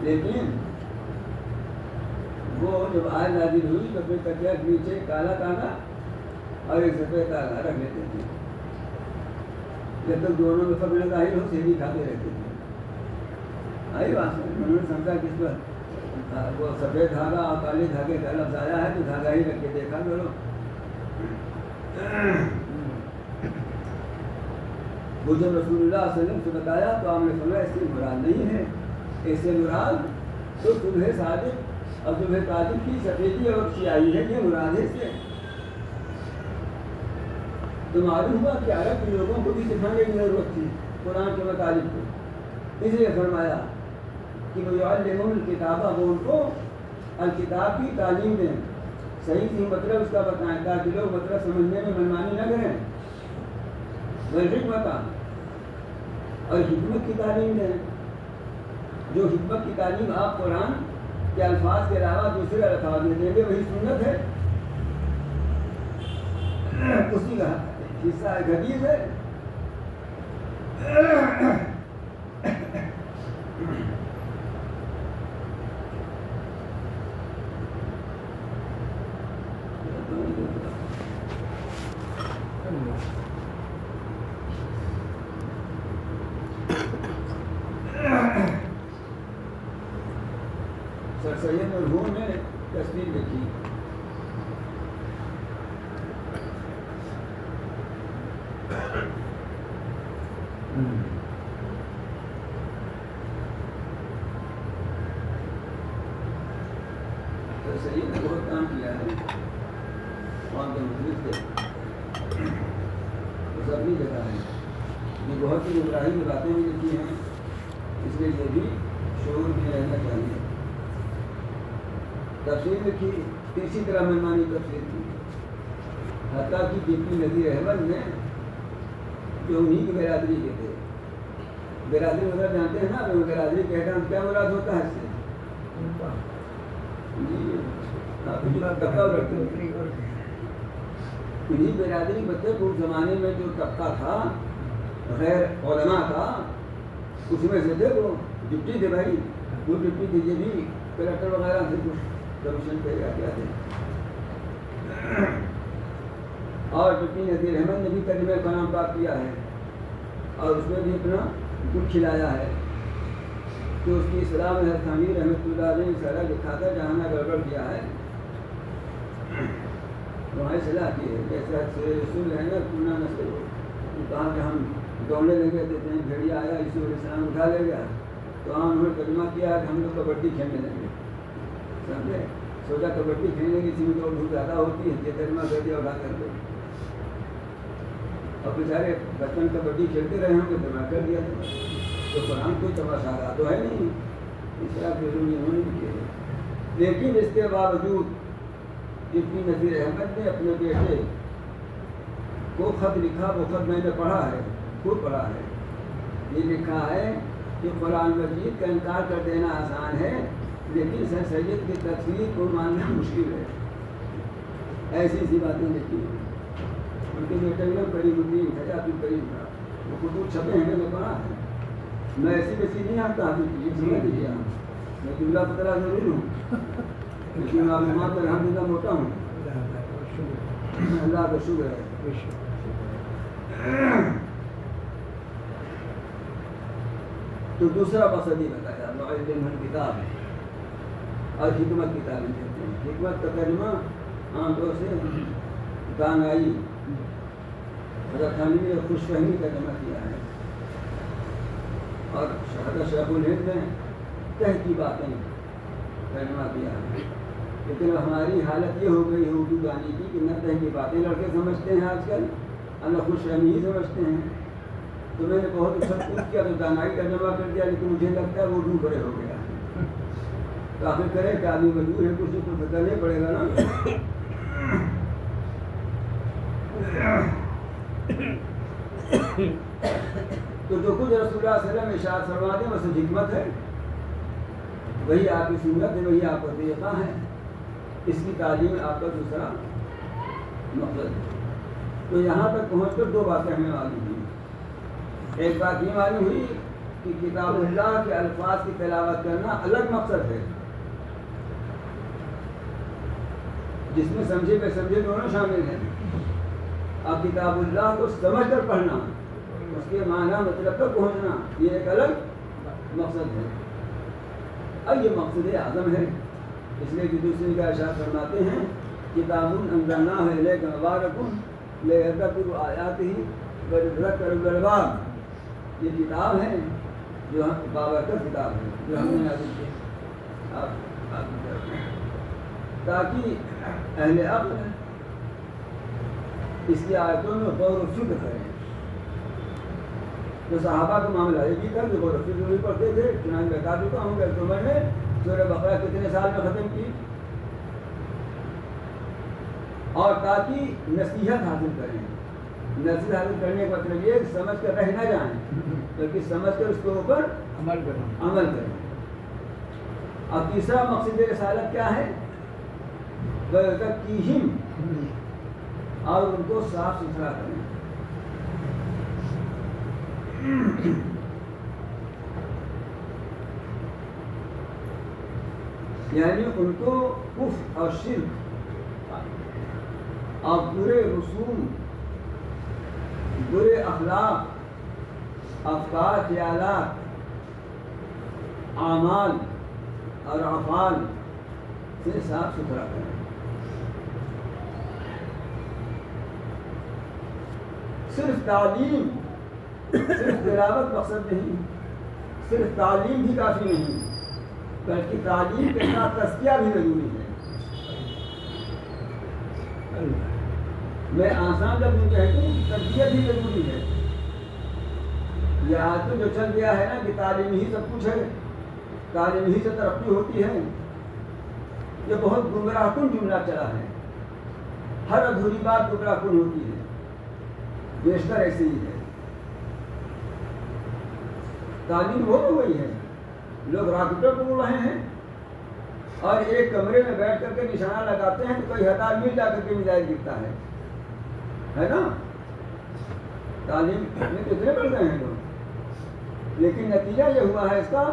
لیکن وہ جب آیت نازل ہوئی تو اپنے تکیہ کے نیچے کالا تالا اور ایک سفید تالا رکھ لیتے تھے، جب تک دونوں میں فرق نہ ظاہر ہو سیدھی کھاتے رہتے تھے۔ آئی بات میں انہوں نے سمجھا کس پر وہ سفید دھاگا اور کالے دھاگے کا لفظ آیا ہے تو دھاگا ہی رکھ کے دیکھا کرو، وہ جب رسول اللہ صلی اللہ علیہ وسلم سے بتایا تو آپ نے فرمایا اس سے مراد نہیں ہے، اس سے مراد تو صبح صادق اور صبح صادق کی سفیدی اور سیاہی ہے، یہ مراد ہے اس سے۔ تو معلوم ہوا کہ عرب کے لوگوں کو بھی سکھانے کی ضرورت تھی قرآن کے مطالب کو، اس لیے فرمایا کہ وہ یعلمون الکتابہ، وہ ان کو الکتاب کی تعلیم دیں، صحیح صحیح مطلب اس کا بتائیں تاکہ لوگ مطلب سمجھنے میں منمانی نہ کریں، والحکمت، اور حکمت کی تعلیم دیں، جو حکمت کی تعلیم آپ قرآن کے الفاظ کے علاوہ دوسرے الفاظ میں دیں گے وہی سنت ہے، اسی کا حصہ حدیث ہے۔ سر سید مرحوم نے تصویر لکھی، سر سید نے بہت کام کیا ہے قوم کے مختلف سے، اس اپنی جگہ ہے، یہ بہت ہی گمراہی کی باتیں بھی لکھی ہیں، اس لیے یہ بھی شعور میں رہنا چاہیے۔ تفسیر لکھی، اسی طرح مہمانی تفسیر کی، حتیٰ کہ ڈپٹی نذیر احمد نے جو انہیں کی برادری کے تھے، برادری مطلب جانتے ہیں نا، وہ برادری کہتے ہیں کیا مراد ہوتا ہے اس سے؟ انہیں برادری بچے کو زمانے میں جو طبقہ تھا غیر علماء تھا، اس میں سے تھے وہ ڈپٹی تھے بھائی، وہ ڈپٹی تھے، یہ بھی کلکٹر وغیرہ سے کچھ کمیشن پہ کیا تھے، اور ڈپٹی نذیر احمد نے بھی کلمہ کلام پاک کیا ہے اور اس میں بھی اپنا دکھ کھلایا ہے کہ اس کی اصلاح میں حضرت امیر رحمۃ اللہ علیہ نے سارا لکھا تھا جہاں گڑبڑ کیا ہے وہاں اصلاح کی ہے، جیسے رسول ہے نا پورنا نسل کہاں کہ ہم دوڑنے لگے دیتے ہیں، بھیڑیا آیا یوسف علیہ السلام اٹھا لے گیا تو وہاں انہوں نے ترجمہ کیا کہ ہم لوگ کبڈی کھیلنے لگے، سمجھے، سوچا کبڈی کھیلنے کی اسی میں تو بہت زیادہ ہوتی ہے، یہ ترجمہ کر دیا اٹھا کر دو، اور بیچارے بچپن کبڈی کھیلتے رہے ہوں گے ترجمہ کر دیا تھا، تو قرآن کوئی تماشا تو ہے نہیں، اس طرح کے ضرور انہوں نے بھی کیے، لیکن اس کے باوجود ڈپٹی نذیر احمد نے اپنے بیٹے کو خط لکھا، وہ خط میں نے پڑھا ہے، خود پڑھا ہے، یہ لکھا ہے کہ قرآن مجید کا انکار کر دینا آسان ہے لیکن سر سید کی تفسیر کو ماننا مشکل ہے، ایسی ایسی باتیں لکھی ہیں۔ ان کے بیٹے میں قریب الدین تھا یا پھر قریب تھا، وہ خطوط چھپے ہیں میں پڑھا ہے، میں ایسی ویسی نہیں آتا یہ سمجھ لیجیے، میں جملہ پترا ضرور ہوں لیکن معلومات پر الحمدللہ موٹا ہوں، اللہ کا شکر ہے۔ تو دوسرا مقصد یہ بتایا معلم الکتاب اور حکمت کی تعلیم دیتے ہیں۔ حکمت کا ترجمہ عام طور سے دانائی، حضرت تھانوی نے خوش فہمی کا ترجمہ کیا ہے، اور حضرت شیخ الہند نے تہ کی باتیں ترجمہ کیا ہے، لیکن ہماری حالت یہ ہو گئی ہے اردو گانے کی کہ نہ تہ کی باتیں لڑکے سمجھتے ہیں آج کل، نہ خوش فہمی ہی سمجھتے ہیں، تو میں نے بہت اچھا پوچھ کیا تو دانائی ترجمہ کر دیا، لیکن مجھے لگتا ہے وہ اردو بڑے ہو گیا، تو آخر کرے کہ آدمی مجبور ہے، کچھ تو کرنا ہی پڑے گا نا۔ تو جو کچھ رسول اللہ صلی اللہ علیہ وسلم ارشاد فرماتے ہیں وہ حکمت ہے، وہی آپ کی سنت ہے، وہی آپ کا طریقہ ہے، اس کی تعلیم آپ کا دوسرا مقصد ہے۔ تو یہاں تک پہنچ کر دو باتیں ہمیں معلوم ہوئی، ایک بات یہ معلوم ہوئی کہ کتاب اللہ کے الفاظ کی تلاوت کرنا الگ مقصد ہے جس میں سمجھے بے سمجھے دونوں شامل ہیں، اب کتاب اللہ کو سمجھ کر پڑھنا، اس کے معنی مطلب تک پہنچنا، یہ ایک الگ مقصد ہے، اب یہ مقصد اعظم ہے، اس لیے کہ دوسری کا ارشاد فرماتے ہیں کتاب انزلناہ الیک مبارک لِيَدَّبِّرُوا آيَاتِهِ وَلِيَتَذَكَّرَ أُولُو الْأَلْبَابِ. یہ کتاب ہے جو بابرکت کتاب ہے جو ہم نے نازل کی آپ کی طرف تاکہ اہل عقل اس کی آیتوں میں غور و فکر کریں. تو صحابہ کا معاملہ یہ بھی تھا کہ غور و فکر بھی پڑھتے تھے. چنانچہ بتا چکا ہوں کہ عمر نے سورہ بقرہ کتنے سال میں ختم کی اور تاکہ نصیحت حاصل کریں. نصیحت حاصل کرنے کا مطلب یہ سمجھ کر رہ نہ جائیں بلکہ سمجھ کر اس کے اوپر عمل کریں. اور تیسرا مقصد رسالت کیا ہے؟ وَيُزَكِّيهِمْ اور ان کو صاف ستھرا کریں. یعنی ان کو کفر اور شرک اور برے رسوم برے اخلاق افکار خیالات اعمال اور افعال سے صاف ستھرا کریں. صرف تعلیم صرف تلاوت مقصد نہیں, صرف تعلیم بھی کافی نہیں بلکہ تعلیم کے ساتھ تزکیہ بھی ضروری ہے. میں آسان لفظ میں کہتا ہوں کہ تربیت بھی ضروری ہے. یہ آج تو جو چل گیا ہے نا کہ تعلیم ہی سب کچھ ہے, تعلیم ہی سے ترقی ہوتی ہے, یہ بہت گمراہ کن جملہ چلا ہے. ہر ادھوری بات گمراہ کن ہوتی ہے, بیشتر ایسے ہی ہے. تعلیم ہو گئی ہے, لوگ راکٹوں کو اڑ رہے ہیں اور ایک کمرے میں بیٹھ کر کے نشانہ لگاتے ہیں تو کوئی ہتھیار مل جا کر کے میزائل گرتا ہے نا. تعلیم میں کتنے بڑھ گئے ہیں لوگ, لیکن نتیجہ یہ ہوا ہے اس کا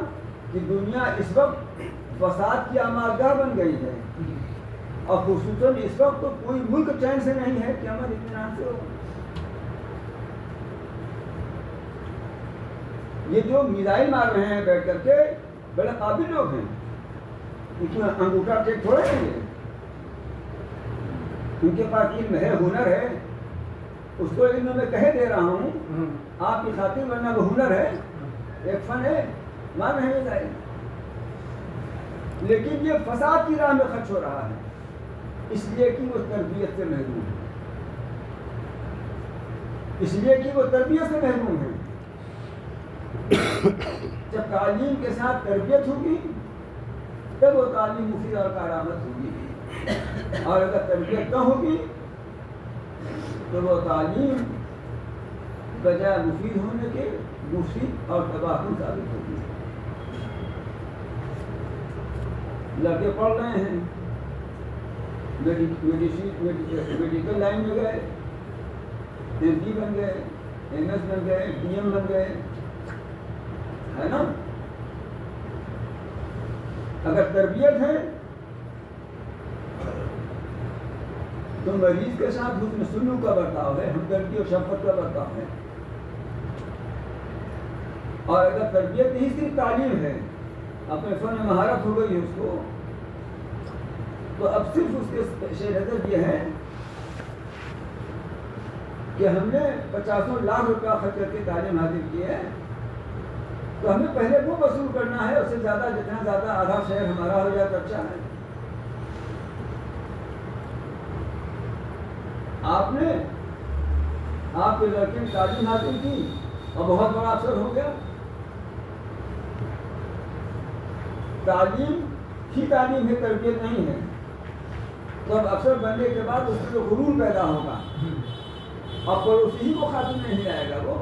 کہ دنیا اس وقت فساد کی آمادگاہ بن گئی ہے اور خصوصاً اس وقت تو کوئی ملک چین سے نہیں ہے کہ ہمیں اطمینان سے ہو. یہ جو میزائل مار رہے ہیں بیٹھ کر کے بڑے قابل لوگ ہیں, انگوٹھا ٹیک تھوڑے ہیں یہ, ان کے پاس علم ہے, ہنر ہے. اس کو علم میں کہہ دے رہا ہوں آپ کی خاطر, ورنہ وہ ہنر ہے, ایک فن ہے, مار رہے ہیں میزائل. لیکن یہ فساد کی راہ میں خرچ ہو رہا ہے اس لیے کہ وہ تربیت سے محروم ہے, اس لیے کہ وہ تربیت سے محروم ہے. جب تعلیم کے ساتھ تربیت ہوگی تب وہ تعلیم مفید اور کارآمد ہوگی, اور اگر تربیت نہ ہوگی تو وہ تعلیم بجائے مفید ہونے کے مفید اور تباہ کن ثابت ہوگی. لڑکے پڑھ رہے ہیں, میڈیکل لائن میں گئے, ایم پی بن گئے, ایم ایس بن گئے, ڈی ایم بن گئے, ہے نا. اگر تربیت ہے تو مریض کے ساتھ حسن سلوک کا برتاؤ ہے, ہمدردی اور شفقت کا برتاؤ ہے. اور اگر تربیت نہیں صرف تعلیم ہے, اپنے فن میں مہارت ہو گئی ہے اس کو, تو اب صرف اس کے پیش نظر یہ ہے کہ ہم نے 50 لاکھ روپیہ خرچ کر کے تعلیم حاصل کی ہے تو ہمیں پہلے وہ وصول کرنا ہے, اس سے زیادہ جتنا زیادہ آدھا شہر ہمارا ہو جائے تو اچھا ہے. آپ نے آپ کے لڑکے نے تعلیم حاصل کی اور بہت بڑا افسر ہو گیا. تعلیم ہی تعلیم ہے, تربیت نہیں ہے. تو اب افسر بننے کے بعد اس میں غرور پیدا ہوگا اور پڑوسی ہی کو خاطر نہیں آئے گا, وہ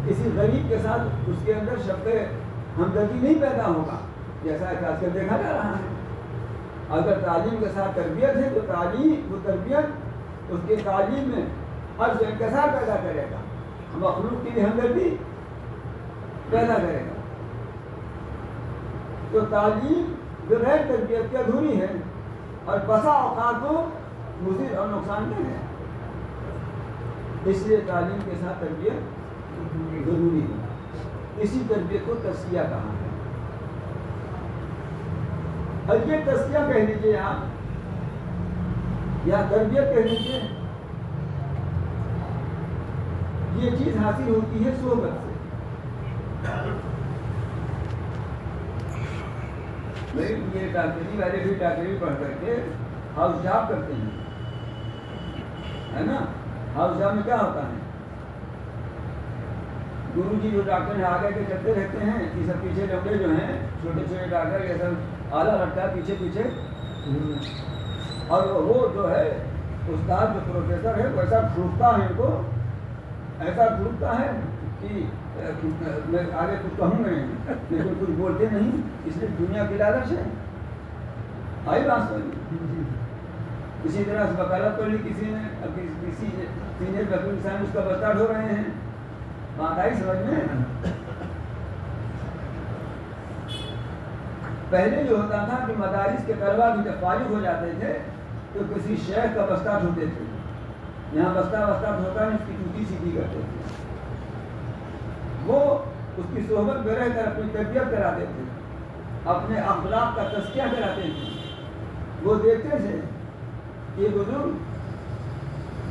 کسی غریب کے ساتھ اس کے اندر شفقت ہمدردی نہیں پیدا ہوگا, جیسا کہ آج کل دیکھا جا رہا ہے. اگر تعلیم کے ساتھ تربیت ہے تو تعلیم وہ تربیت اس کے تعلیم میں ہر سے انکسار پیدا کرے گا, مخلوق کی ہمدردی پیدا کرے گا. تو تعلیم بغیر تربیت کی ادھوری ہے اور بسا اوقات کو مضر اور نقصان دہ ہے. اس لیے تعلیم کے ساتھ تربیت ضروری ہے. اسی تربیت کو تزکیہ کہا ہے. اور یہ تزکیہ کہہ لیجیے آپ یا تربیت کہہ لیجیے, یہ چیز حاصل ہوتی ہے صحبت سے. یہ ڈاکٹری والے بھی ڈاکٹری پڑھ کر کے ہاؤس جاب کرتے ہیں، ہے نا. ہاؤس جاب میں کیا ہوتا ہے؟ گرو جی جو ڈاکٹر ہیں آگے کے چلتے رہتے ہیں، یہ سب پیچھے لوگے جو ہیں چھوٹے چھوٹے ڈاکٹر یہ سب آلہ لگتا ہے پیچھے پیچھے. اور وہ جو ہے استاد جو پروفیسر ہے وہ ایسا ڈھونڈتا ہے ان کو، ایسا ڈھونڈتا ہے کہ میں آگے کچھ کہوں گا لیکن کچھ بولتے نہیں، اس لیے دنیا کی لالچ ہے. آئی بات سمجھ. اسی طرح سے وکالت پڑھ لی کسی نے، کسی سینئر وکیل صاحب اس کا بستہ ڈھو رہے ہیں. بات آئی سمجھ میں؟ پہلے جو ہوتا تھا کہ مدارس کے طلبا بھی جب فارغ ہو جاتے تھے تو کسی شیخ کا بستہ دھوتے تھے. یہاں بستہ دھوتا نہیں، اس کی ٹوٹی سیدھی کرتے تھے. وہ اس کی صحبت میں رہ کر اپنی تربیت کراتے تھے، اپنے اخلاق کا تزکیہ کراتے تھے. وہ دیکھتے تھے کہ یہ بزرگ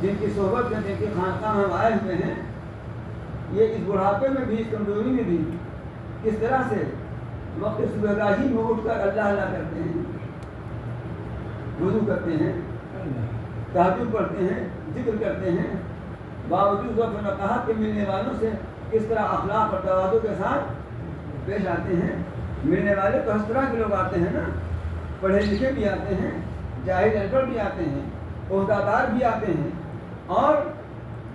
جن کی صحبت میں جن کے خانقاہ ہم آئے ہوئے ہیں، یہ اس بڑھاپے میں بھی، اس کمزوری میں بھی کس طرح سے وقت صبح گاہی میں اٹھ کر اللہ اللہ کرتے ہیں، وضو کرتے ہیں، تہجد پڑھتے ہیں، ذکر کرتے ہیں، باوجود وقت نقاہت کے ملنے والوں سے کس طرح اخلاق اور تواضع کے ساتھ پیش آتے ہیں. ملنے والے تو ہر طرح کے لوگ آتے ہیں نا، پڑھے لکھے بھی آتے ہیں، جاہل انپڑھ بھی آتے ہیں، عہدیدار بھی آتے ہیں، اور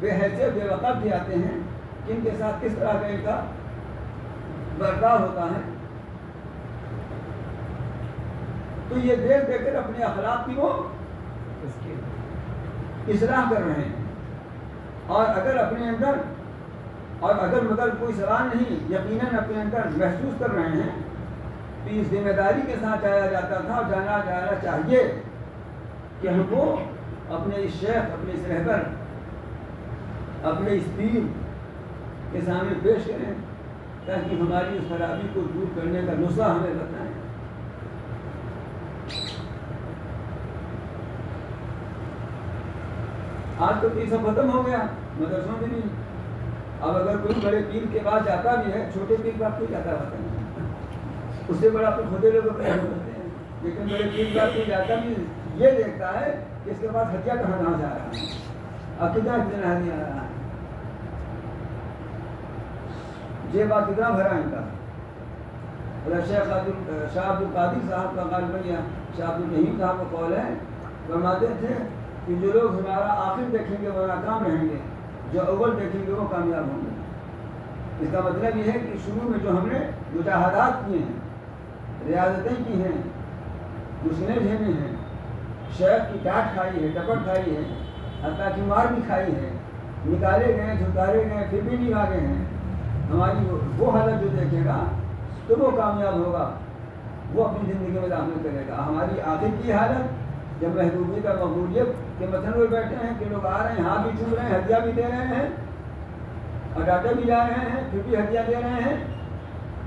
بے حیثیت بے وقت بھی آتے ہیں. جن کے ساتھ کس طرح کا ان کا برتاؤ ہوتا ہے. تو یہ دیکھ دیکھ کر اپنے اخلاق کی وہ اصلاح کر رہے ہیں. اور اگر اپنے اندر اور اگر مگر کوئی سوال نہیں، یقیناً اپنے اندر محسوس کر رہے ہیں کہ اس ذمہ داری کے ساتھ جایا جاتا تھا اور جانا چاہیے کہ ہم کو اپنے اس شیخ، اپنے اس رہبر، اپنے اس پیر کے سامنے پیش کریں تاکہ ہماری اس خرابی کو دور کرنے کا نسخہ ہمیں بتائیں. آج تو یہ سب ختم ہو گیا مدرسوں میں بھی. اب اگر کوئی بڑے پیر کے پاس جاتا بھی ہے، چھوٹے پیر کا کوئی جاتا ہوتا ہے، اس سے بڑا تو خودے لوگ کرتے ہیں. لیکن بڑے پیر کا کوئی جاتا بھی یہ دیکھتا ہے کہ اس کے پاس ہتھیار کہاں سے آ رہا ہے، عقیدہ کتنا نہیں آ رہا ہے، یہ بات کتنا بھرا ان کا. شاہ عبد القادر صاحب کا غالباً یا شاہ عبد الرحیم صاحب کا قول ہے، فرماتے تھے کہ جو لوگ ہمارا آخر دیکھیں گے وہ ناکام رہیں گے، جو اول دیکھیں گے وہ کامیاب ہوں گے. اس کا مطلب یہ ہے کہ شروع میں جو ہم نے مجاہدات کیے ہیں، ریاضتیں کی ہیں، مشکلیں جھیلی ہیں، شیخ کی ڈانٹ کھائی ہے، ٹپٹ کھائی ہے، حتیٰ کہ مار بھی کھائی ہے، نکالے گئے، جھکارے گئے، پھر بھی نہیں بھاگے ہیں. ہماری وہ حالت جو دیکھے گا تو وہ کامیاب ہوگا، وہ اپنی زندگی میں داخل کرے گا. ہماری آخر کی حالت جب محبوبیت اور مقبولیت کے مثلاً ہوئے بیٹھے ہیں کہ لوگ آ رہے ہیں، ہاتھ بھی چھو رہے ہیں، ہدیہ بھی دے رہے ہیں اور ڈاٹے بھی جا رہے ہیں، پھر بھی ہدیہ دے رہے ہیں،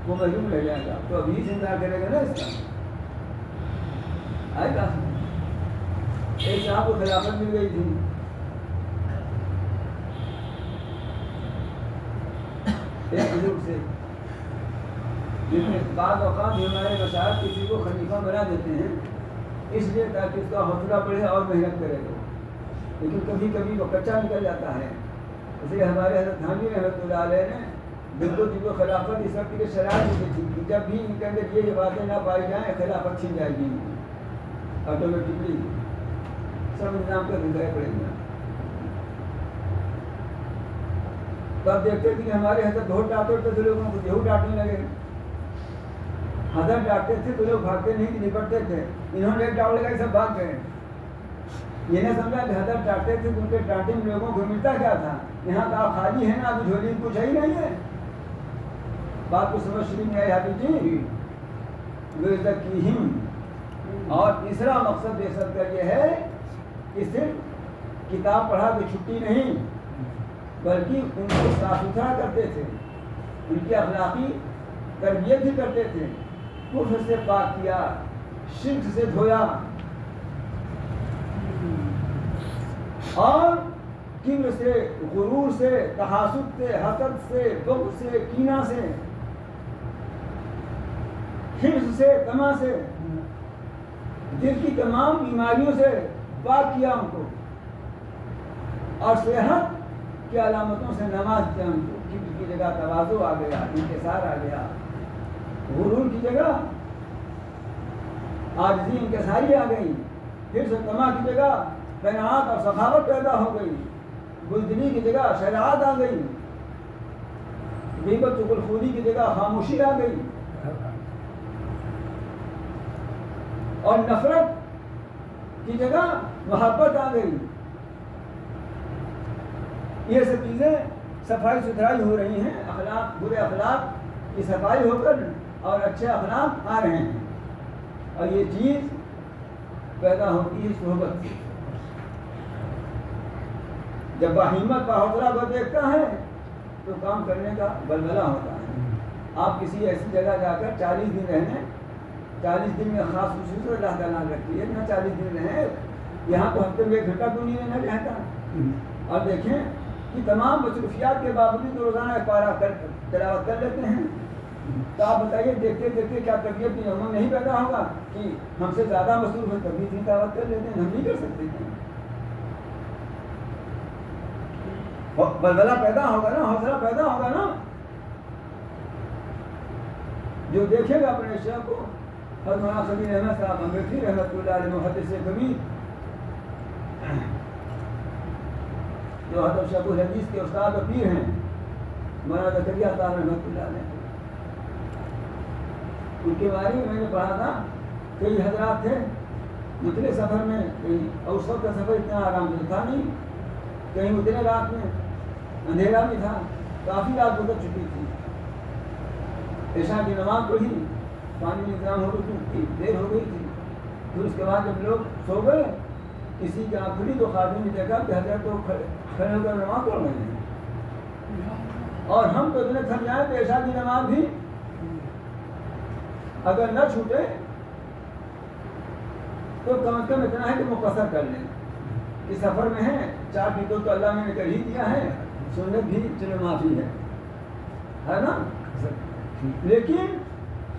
وہ محروم رہ جائے گا. تو ابھی سے انتظار کرے گا نا اس کا. آئے گا ایک صاحب کو خلافت مل گئی تھی، ایک بزرگ سے، جس میں بعض اوقات ہمارے مشاہد کسی کو خلیفہ بنا دیتے ہیں اس لیے تاکہ اس کا حوصلہ بڑھے اور محنت کرے گا، لیکن کبھی کبھی وہ کچا نکل جاتا ہے. اس لیے ہمارے حضرت تھانوی رحمۃ اللہ علیہ نے بالکل جن کو خلافت اس وقت کے شرائط دی تھی کہ جب بھی ان کے اندر یہ باتیں نہ پائی جائیں خلافت چھن جائے گی، آٹومیٹکلی سب انتظام کر گئے پڑیں گے. تو آپ دیکھتے تھے کہ ہمارے حضرت بہت ڈانٹتے تھے لوگوں کو، یہو ڈانٹنے لگے. حضرت ڈانٹتے تھے تو لوگ بھاگتے نہیں تھے، نپٹتے تھے. انہوں نے ایک ڈاؤ لگائی، سب بھاگ گئے. یہ نہ سمجھا کہ حضرت ڈانٹتے تھے ان کے ڈانٹے میں لوگوں کو ملتا کیا تھا. یہاں تو آپ خالی ہیں نا، اب جھولی کچھ ہے ہی نہیں ہے. بات کو سمجھ شریف میں آئی حافظ جی. اور تیسرا مقصد بے سب کا یہ ہے کہ صرف کتاب پڑھا کے چھٹی نہیں، بلکہ ان کو صاف ستھرا کرتے تھے، ان کی اخلاقی تربیت بھی کرتے تھے. کفر سے پاک کیا، شرک سے دھویا، اور کبر سے، غرور سے، تحاسد سے، حسد سے، بغض سے، کینہ سے، حرص سے، طمع سے، دل کی تمام بیماریوں سے پاک کیا ان کو، اور صحت کی علامتوں سے نواز کیا ان کو. کبر کی جگہ تواضع آ گیا، انکسار آ گیا. غرور کی جگہ عاجزی انکساری آ گئی. حرص و طمع کی جگہ قناعت اور سخاوت پیدا ہو گئی. بزدلی کی جگہ شجاعت آ گئی. غیبت و چغلخوری کی جگہ خاموشی آ گئی. اور نفرت کی جگہ محبت آ گئی. یہ سب چیزیں صفائی ستھرائی ہو رہی ہیں. اخلاق، برے اخلاق کی صفائی ہو کر اور اچھے اخلاق آ رہے ہیں. اور یہ چیز پیدا ہوتی ہے صحبت سے. جب باہمت باحوصلہ کو دیکھتا ہے تو کام کرنے کا بلبلہ ہوتا ہے. آپ کسی ایسی جگہ جا کر 40 دن رہنے، 40 دن میں خاص خصوصیت اللہ تعالیٰ رکھتی ہے نہ 40 دن رہیں. یہاں تو ہفتے میں 1 گھنٹہ کو نہیں رہنا چاہتا. اور دیکھیں کہ تمام مصروفیات کے باوجود روزانہ ایک پارہ تلاوت کر لیتے ہیں. تو آپ بتائیے دیکھتے دیکھتے کیا طبیعت میں امن نہیں پیدا ہوگا کہ ہم سے زیادہ مصروف ہے تبھی اتنی تلاوت کر لیتے ہیں؟ ہم نہیں کر سکتے ہیں. بلبلہ پیدا ہوگا نا، حوصلہ پیدا ہوگا نا. جو دیکھے گا اپنے شیخ کو، حضرت مولانا خلیل احمد صاحب امبیڈکر رحمۃ اللہ علیہ محدث کبیر، جو حضرت شیخ الحدیث کے استاد و پیر ہیں، مولانا زکریا صاحب رحمۃ اللہ علیہ، ان کے بارے میں نے پڑھا تھا. کئی حضرات تھے نکلے سفر میں، اور اس وقت کا سفر اتنا آرام سے تھا نہیں. کہیں اتنے رات میں اندھیرا بھی تھا، کافی رات گزر چکی تھی. عشاء کی نماز پڑھی، پانی میں انتظام ہو چکی تھی، دیر ہو گئی تھی. پھر اس کے بعد جب لوگ سو گئے، کسی کی آنکھ کھلی تو خادم نے دیکھا کہ حضرت تو کھڑے ہو کر نماز پڑھ رہے ہیں. اور ہم تو اتنے تھک جائیں کہ عشاء کی نماز بھی اگر نہ چھوٹے تو کم از کم اتنا ہے کہ مختصر کر لیں. اس سفر میں ہے 4 فیصد تو اللہ نے کر ہی دیا ہے، سنت بھی چلو معافی ہے نا. لیکن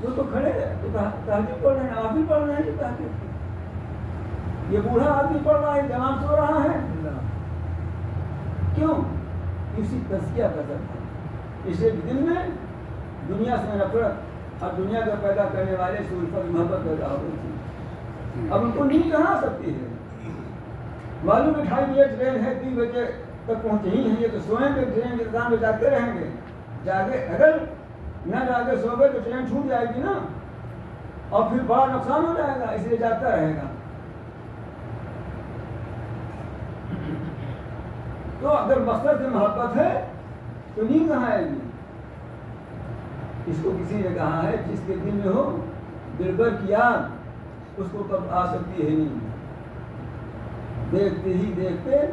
وہ تو کھڑے تو تحجد پڑھ رہے ہیں، نوافل پڑھ رہے ہیں. تحجد یہ بوڑھا آدمی پڑھ رہا ہے، جوان سو رہا ہے. کیوں؟ اسی تزکیہ کا ذریعہ. اس لیے دل میں دنیا سے نفرت اور دنیا کو پیدا کرنے والے سے الفت محبت پیدا ہو گئی تھی. اب ان کو نیند کہاں آ سکتی ہے؟ معلوم ہے 2:30 بجے ٹرین ہے، 3 بجے تک پہنچے ہی ہیں. یہ تو سوئیں گے، ٹرین کے انتظام میں جاگتے رہیں گے. جاگے اگر نہ جاگے سو گئے تو ٹرین چھوٹ جائے گی نا، اور پھر بڑا نقصان ہو جائے گا. اس لیے جاگتا رہے گا. تو اگر مقصد سے محبت ہے تو نیند کہاں آئے گی؟ اس کو کسی نے کہا ہے جس کے دل میں ہو دلبر کی یاد، اس کو کب آ سکتی ہے نیند. دیکھتے ہی دیکھتے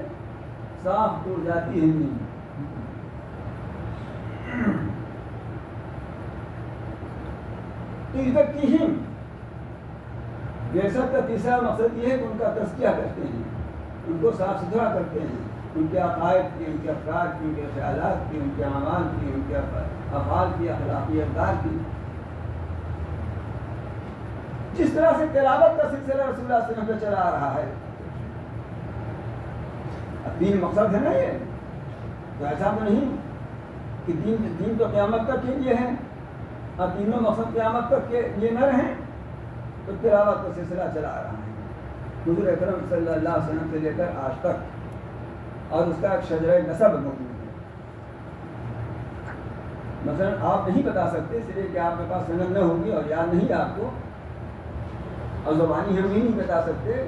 صاف ٹوٹ جاتی ہے نیند. تو یزکیہم، بیسک کا تیسرا مقصد یہ ہے کہ ان کا تزکیہ کرتے ہیں، ان کو صاف ستھرا کرتے ہیں. ان کے عقائد کی، ان کے افکار کی، ان کے خیالات کی، ان کے اعمال کی، ان کے افعال کی، اخلاقی اقدار کی. جس طرح سے تلاوت کا سلسلہ رسول اللہ صلی اللہ علیہ وسلم پہ چلا آ رہا ہے. دین مقصد ہے نا یہ، تو ایسا تو نہیں کہ دین تو قیامت تک کے لیے ہے اور تینوں مقصد قیامت تک کے لیے نہ رہیں. تو تلاوت کا سلسلہ چلا آ رہا ہے حضور اکرم صلی اللہ علیہ وسلم سے لے کر آج تک، اور اس کا ایک شجرہ نسب موجود ہے. مثلا آپ نہیں بتا سکتے اس لیے کہ آپ کے پاس سند نہ ہوگی اور یاد نہیں آپ کو، اور زبانی ہم نہیں بتا سکتے.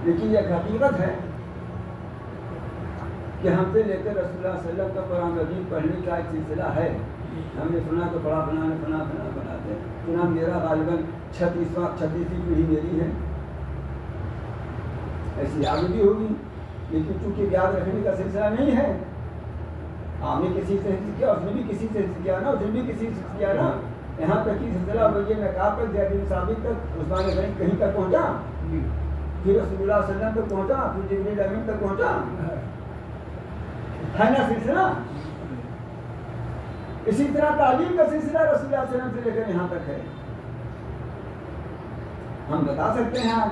لیکن یہ ایک حقیقت ہے کہ ہم سے لے کر رسول اللہ صلی اللہ علیہ وسلم کا قرآن مجید پڑھنے کا ایک سلسلہ ہے. ہم نے سنا تو پڑھا، فلاں نے فلاں بناتے سنا. میرا غالباً 36ویں پیڑھی میری ہے. ایسی آگے بھی ہوگی، لیکن چونکہ یاد رکھنے کا سلسلہ نہیں ہے. آپ نے کسی سے حفظ کیا، اس نے بھی کسی سے حفظ کیا نا، اس نے بھی کسی سے حفظ کیا نا. یہاں تک کہ سلسلہ وجہ نقاب تک، زید بن ثابت تک، عثمان غنی کہیں تک پہنچا، پھر رسول اللہ صلی اللہ علیہ وسلم تک پہنچا، پھر جبریل امین تک پہنچا. ہے نا سلسلہ. اسی طرح تعلیم کا سلسلہ رسول اللہ صلی اللہ علیہ وسلم سے لے کر یہاں تک ہے. ہم بتا سکتے ہیں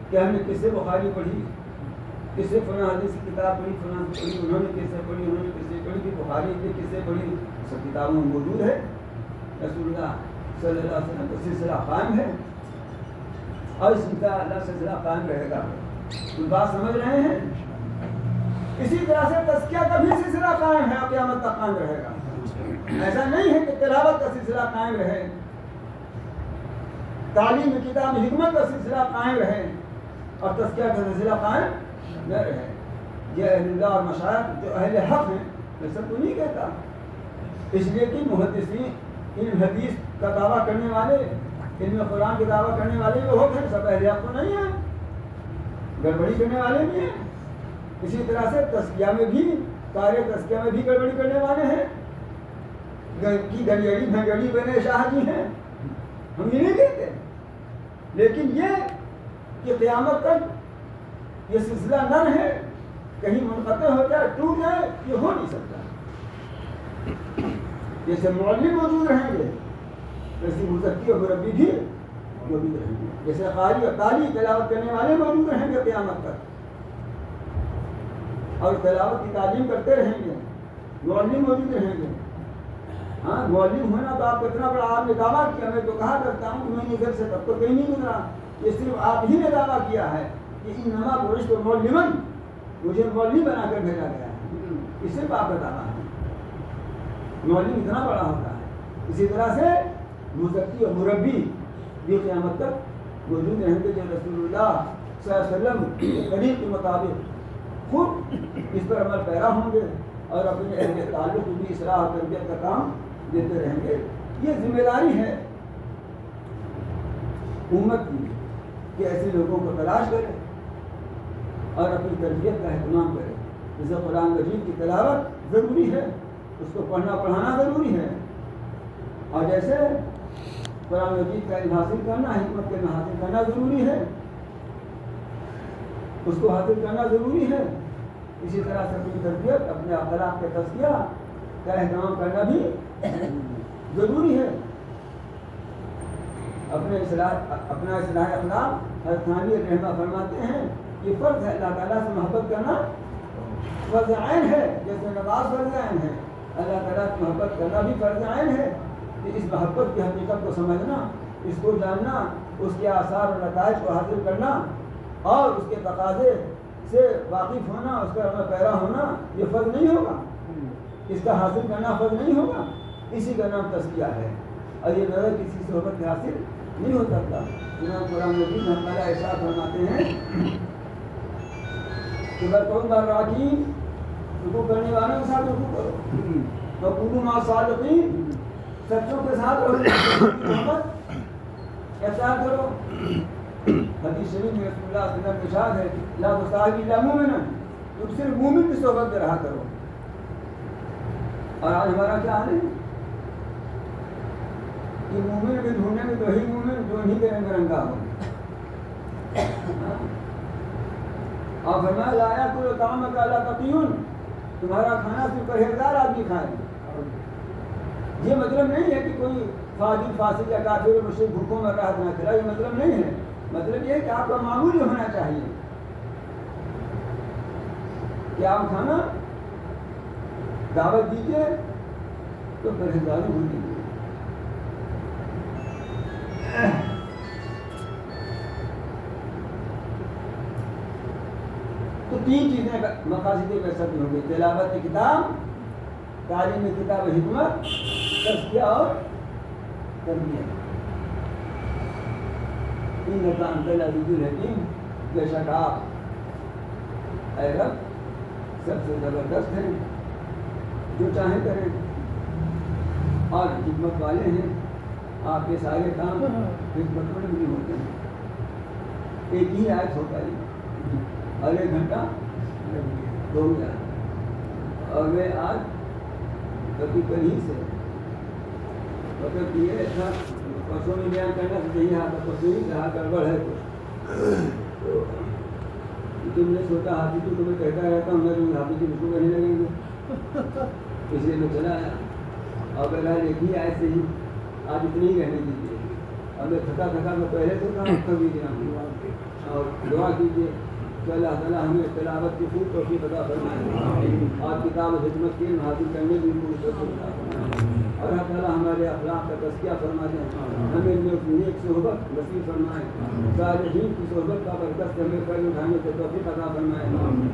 کہ ہم نے کس سے بخاری پڑھی, کس سے فلاں حدیث کی کتاب پڑھی, فلاں پڑھی, انہوں نے کس سے پڑھی, انہوں نے کس سے پڑھی, بخاری نے کس سے پڑھی, سب کتابوں میں موجود ہے. رسول اللہ صلی اللہ علیہ وسلم کا سلسلہ قائم ہے اور اس طرح اللہ سلسلہ قائم رہے گا. تم بات سمجھ رہے ہیں؟ اسی طرح سے تزکیہ کا بھی سلسلہ قائم ہے اور قیامت تک قائم رہے گا. ایسا نہیں ہے کہ تلاوت کا سلسلہ قائم رہے, تعلیم کتاب حکمت کا سلسلہ قائم رہے اور تزکیہ کا سلسلہ قائم نہ رہے. یہ اہل اللہ اور مشائخ جو اہل حق ہیں میں سب کو نہیں کہتا, اس لیے کہ محدثین علم حدیث کا دعویٰ کرنے والے, علم قرآن کا دعویٰ کرنے والے جو ہوتے ہیں سب اہل حق تو نہیں ہیں, گڑبڑی کرنے والے بھی ہیں. اسی طرح سے تزکیہ میں بھی, کار تزکیہ میں بھی گڑبڑی کرنے والے ہیں, کی گڑیڑی بھنگڑی بنے شاہ جی ہیں, ہم یہ نہیں کہتے. لیکن یہ کہ قیامت تک یہ سلسلہ نہ رہے, کہیں منقطع ہو جائے, ٹوٹ جائے, یہ ہو نہیں سکتا. جیسے معلم موجود رہیں گے ویسے مزکی اور مربی بھی موجود رہیں گے. جیسے قاری اور قاری تلاوت کرنے والے موجود رہیں گے قیامت تک اور تلاوت کی تعلیم کرتے رہیں گے, معلم موجود رہیں گے. ہاں معلم ہونا تو آپ کو اتنا بڑا آپ نے دعویٰ کیا, میں تو کہا کرتا ہوں کہ میں نے ادھر سے تب تو کہیں نہیں گزرا. یہ صرف آپ ہی نے دعویٰ کیا ہے کہ انما بعثت معلما, مجھے معلم بنا کر بھیجا گیا ہے. اس سے آپ کا دعویٰ ہے, معلم اتنا بڑا ہوتا ہے. اسی طرح سے مزکی اور مربی بھی قیامت تک موجود رہیں گے, جو رسول اللہ صلی اللہ علیہ وسلم کے طریق کے مطابق خود اس پر عمل پیرا ہوں گے اور اپنے اہل تعلق بھی اصلاح و تربیت کا کام دیتے رہیں گے. یہ ذمہ داری ہے امت کی کہ ایسے لوگوں کو تلاش کرے اور اپنی تربیت کا اہتمام کرے. جیسے قرآن مجید کی تلاوت ضروری ہے, اس کو پڑھنا پڑھانا ضروری ہے, اور جیسے قرآن مجید کا علم حاصل کرنا, حکمت کا علم حاصل کرنا ضروری ہے, اس کو حاصل کرنا ضروری ہے. اسی طرح سے اپنی تربیت, اپنے اخلاق کے تزکیہ کا اہتمام کرنا بھی ضروری ہے. اپنا اصلاح اخلاق حضرت تھانوی رحمہ فرماتے ہیں یہ فرض ہے, اللہ تعالیٰ سے محبت کرنا فرض عین ہے, جیسے نماز فرض عین ہے, اللہ تعالیٰ سے محبت کرنا بھی فرض عین ہے. کہ اس محبت کی حقیقت کو سمجھنا, اس کو جاننا, اس کے آثار اور نتائج کو حاصل کرنا اور اس کے تقاضے سے واقف ہونا, اس کا عمل پیرا ہونا, یہ فرض نہیں ہوگا, اس کا حاصل کرنا فرض نہیں ہوگا. اسی کا نام تزکیہ ہے, اور یہ نظر کسی صحبت کے حاصل نہیں ہو سکتا. جناب قرآن مجید میں ہمارا ارشاد فرماتے ہیں کہ برکون بار راکین, رکوع کرنے والوں کے ساتھ رکوع کرو, وقولوا مع الصادقین, سچوں کے ساتھ محبت اختیار کرو. حدیث شریف میں رسول اللہ صلی اللہ علیہ وسلم کا ارشاد ہے لا تصاحب الا مومنا, تم صرف مومن کی صحبت میں رہا کرو. اور آج ہمارا کیا حال ہے کہ مومن بھی ڈھونڈنے میں وہی مومن جو انہیں کے رنگ رنگا ہو. اور فرمایا لا یاکل طعامک الا تقی, تمہارا کھانا صرف پرہیزگار آدمی کھائے. یہ مطلب نہیں ہے کہ کوئی فاجر فاسق یا کافر مشرک بھوکوں میں راحت نہ کھلائے, یہ مطلب نہیں ہے. مطلب یہ ہے کہ آپ کا معمول ہونا چاہیے کہ آپ کھانا دعوت دیجیے تو پرہیزگاری ہو دیجیے. تو تین چیزیں مقاصد بعثت میں ہو گئی, تلاوت کتاب, تعلیم کتاب حکمت, تزکیہ اور تربیت. انک انت العزیز الحکیم, بے شک آپ اے رب سب سے زبردست ہیں, جو چاہیں کریں, اور حکمت والے ہیں. آپ کے سارے کام حکمت میں بھی ہوتے ہیں. ایک ہی آیت ہوتا ہے اور 1 گھنٹہ ہو گیا, اور میں آج کبھی کہیں سے مطلب یہ تھا پرسوں میں بیان کرنا تو نہیں آتا, پرسوں ہی کہا گڑبڑ ہے کچھ, تو تم نے سوچا ہاتھی تو تمہیں کہتا رہتا ہوں میں تمہیں ہاتھی کی رسو کہنے لگیں گے، اس لیے میں چلا آیا اور بہرحال دیکھیے ایسے ہی آج اتنی ہی رہنے دیجیے. اب میں تھکا میں پہلے تو تھا کبھی دن اور دعا کیجیے کہ اللہ تعالیٰ ہمیں تلاوت کی خوب توفیق عطا فرمائے اور کتاب حکمت کی حاصل کرنے کی خوب توفیق عطا فرمائے اور اللہ تعالیٰ ہمارے اخلاق کا تزکیہ فرما دیں، ہمیں نیک صحبت نصیب فرمائے، صالحین کی صحبت کا برکت سے ہمیں فائدہ اٹھانے کی توفیق عطا فرمائے.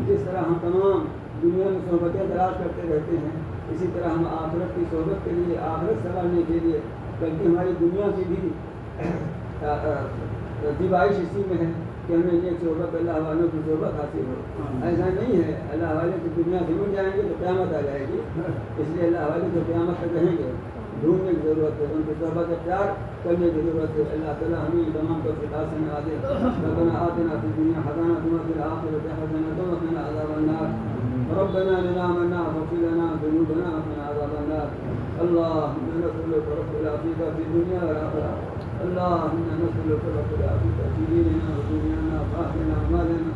جس طرح ہم تمام دنیا میں صحبتیں تلاش کرتے رہتے ہیں اسی طرح ہم آخرت کی صحبت کے لیے آخرت سنوارنے کے لیے بلکہ ہماری دنیا کی بھی دیوائش اسی میں ہے کہ ہمیں نیک صحبت اللہ والوں کی صحبت حاصل ہو. ایسا نہیں ہے اللہ والے کی دنیا سے مل جائیں گے تو قیامت آ جائے گی، اس لیے اللہ والے کو قیامت تک رہیں گے، ڈھونڈنے کی ضرورت ہے، ان کی صحبت اختیار کرنے کی ضرورت ہے. اللہ تعالیٰ ہمیں تمام کو خطاب سے نوازے. ربنا آتنا فی الدنیا حسنۃ وفی الآخرۃ حسنۃ وقنا عذاب النار. ربنا لنا آمنا فاغفر لنا ذنوبنا وقنا عذاب النار. اللهم نسألك رب العافية في الدنيا والآخرة. اللهم نسألك رب العافية في ديننا ودنيانا وآخرنا ومالنا.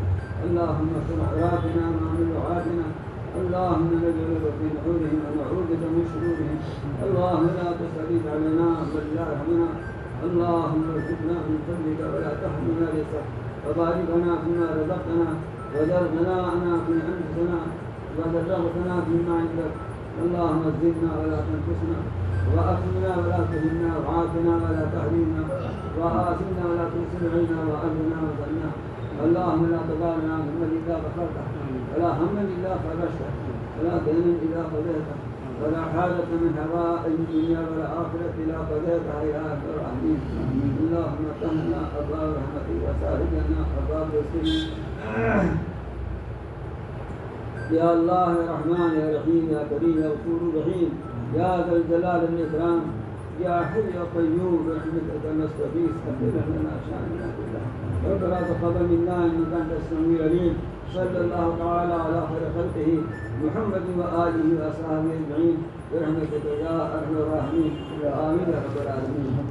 اللهم استر عوراتنا وآمن روعاتنا. اللهم نجعلك في نحورهم ونعوذ بك من شرورهم. اللهم لا تسلط علينا بل لا يرحمنا. اللهم ارزقنا من فضلك ولا تحرمنا رزقك وبارك لنا فيما رزقتنا وزرنا لنا في أنفسنا وزرغتنا فيما عندك. اللهم زدنا ولا تنقصنا وأكرمنا ولا تهنا وعافنا ولا تحرمنا وآثرنا ولا تنصر علينا وأهلنا وظلنا. اللهم لا تضع لنا همًا إلا غفرته ولا هما إلا فرجته ولا دينا إلا قضيته ولا حاجة من حوائج الدنيا والآخرة إلا قضيتها يا أرحم الراحمين. اللهم افتحنا أبواب رحمتك وسهل لنا أبواب رزقك. يا الله يا رحمن يا رحيم يا كريم يا غفور رحيم يا ذا الجلال والإكرام يا حي يا قيوم برحمتك نستغيث اغفر لنا شأننا كله. ربنا تقبل منا إنك أنت السميع العليم. صلى الله تعالى على خير خلقه محمد وآله وأصحابه أجمعين برحمتك يا أرحم الراحمين. آمين يا رب العالمين.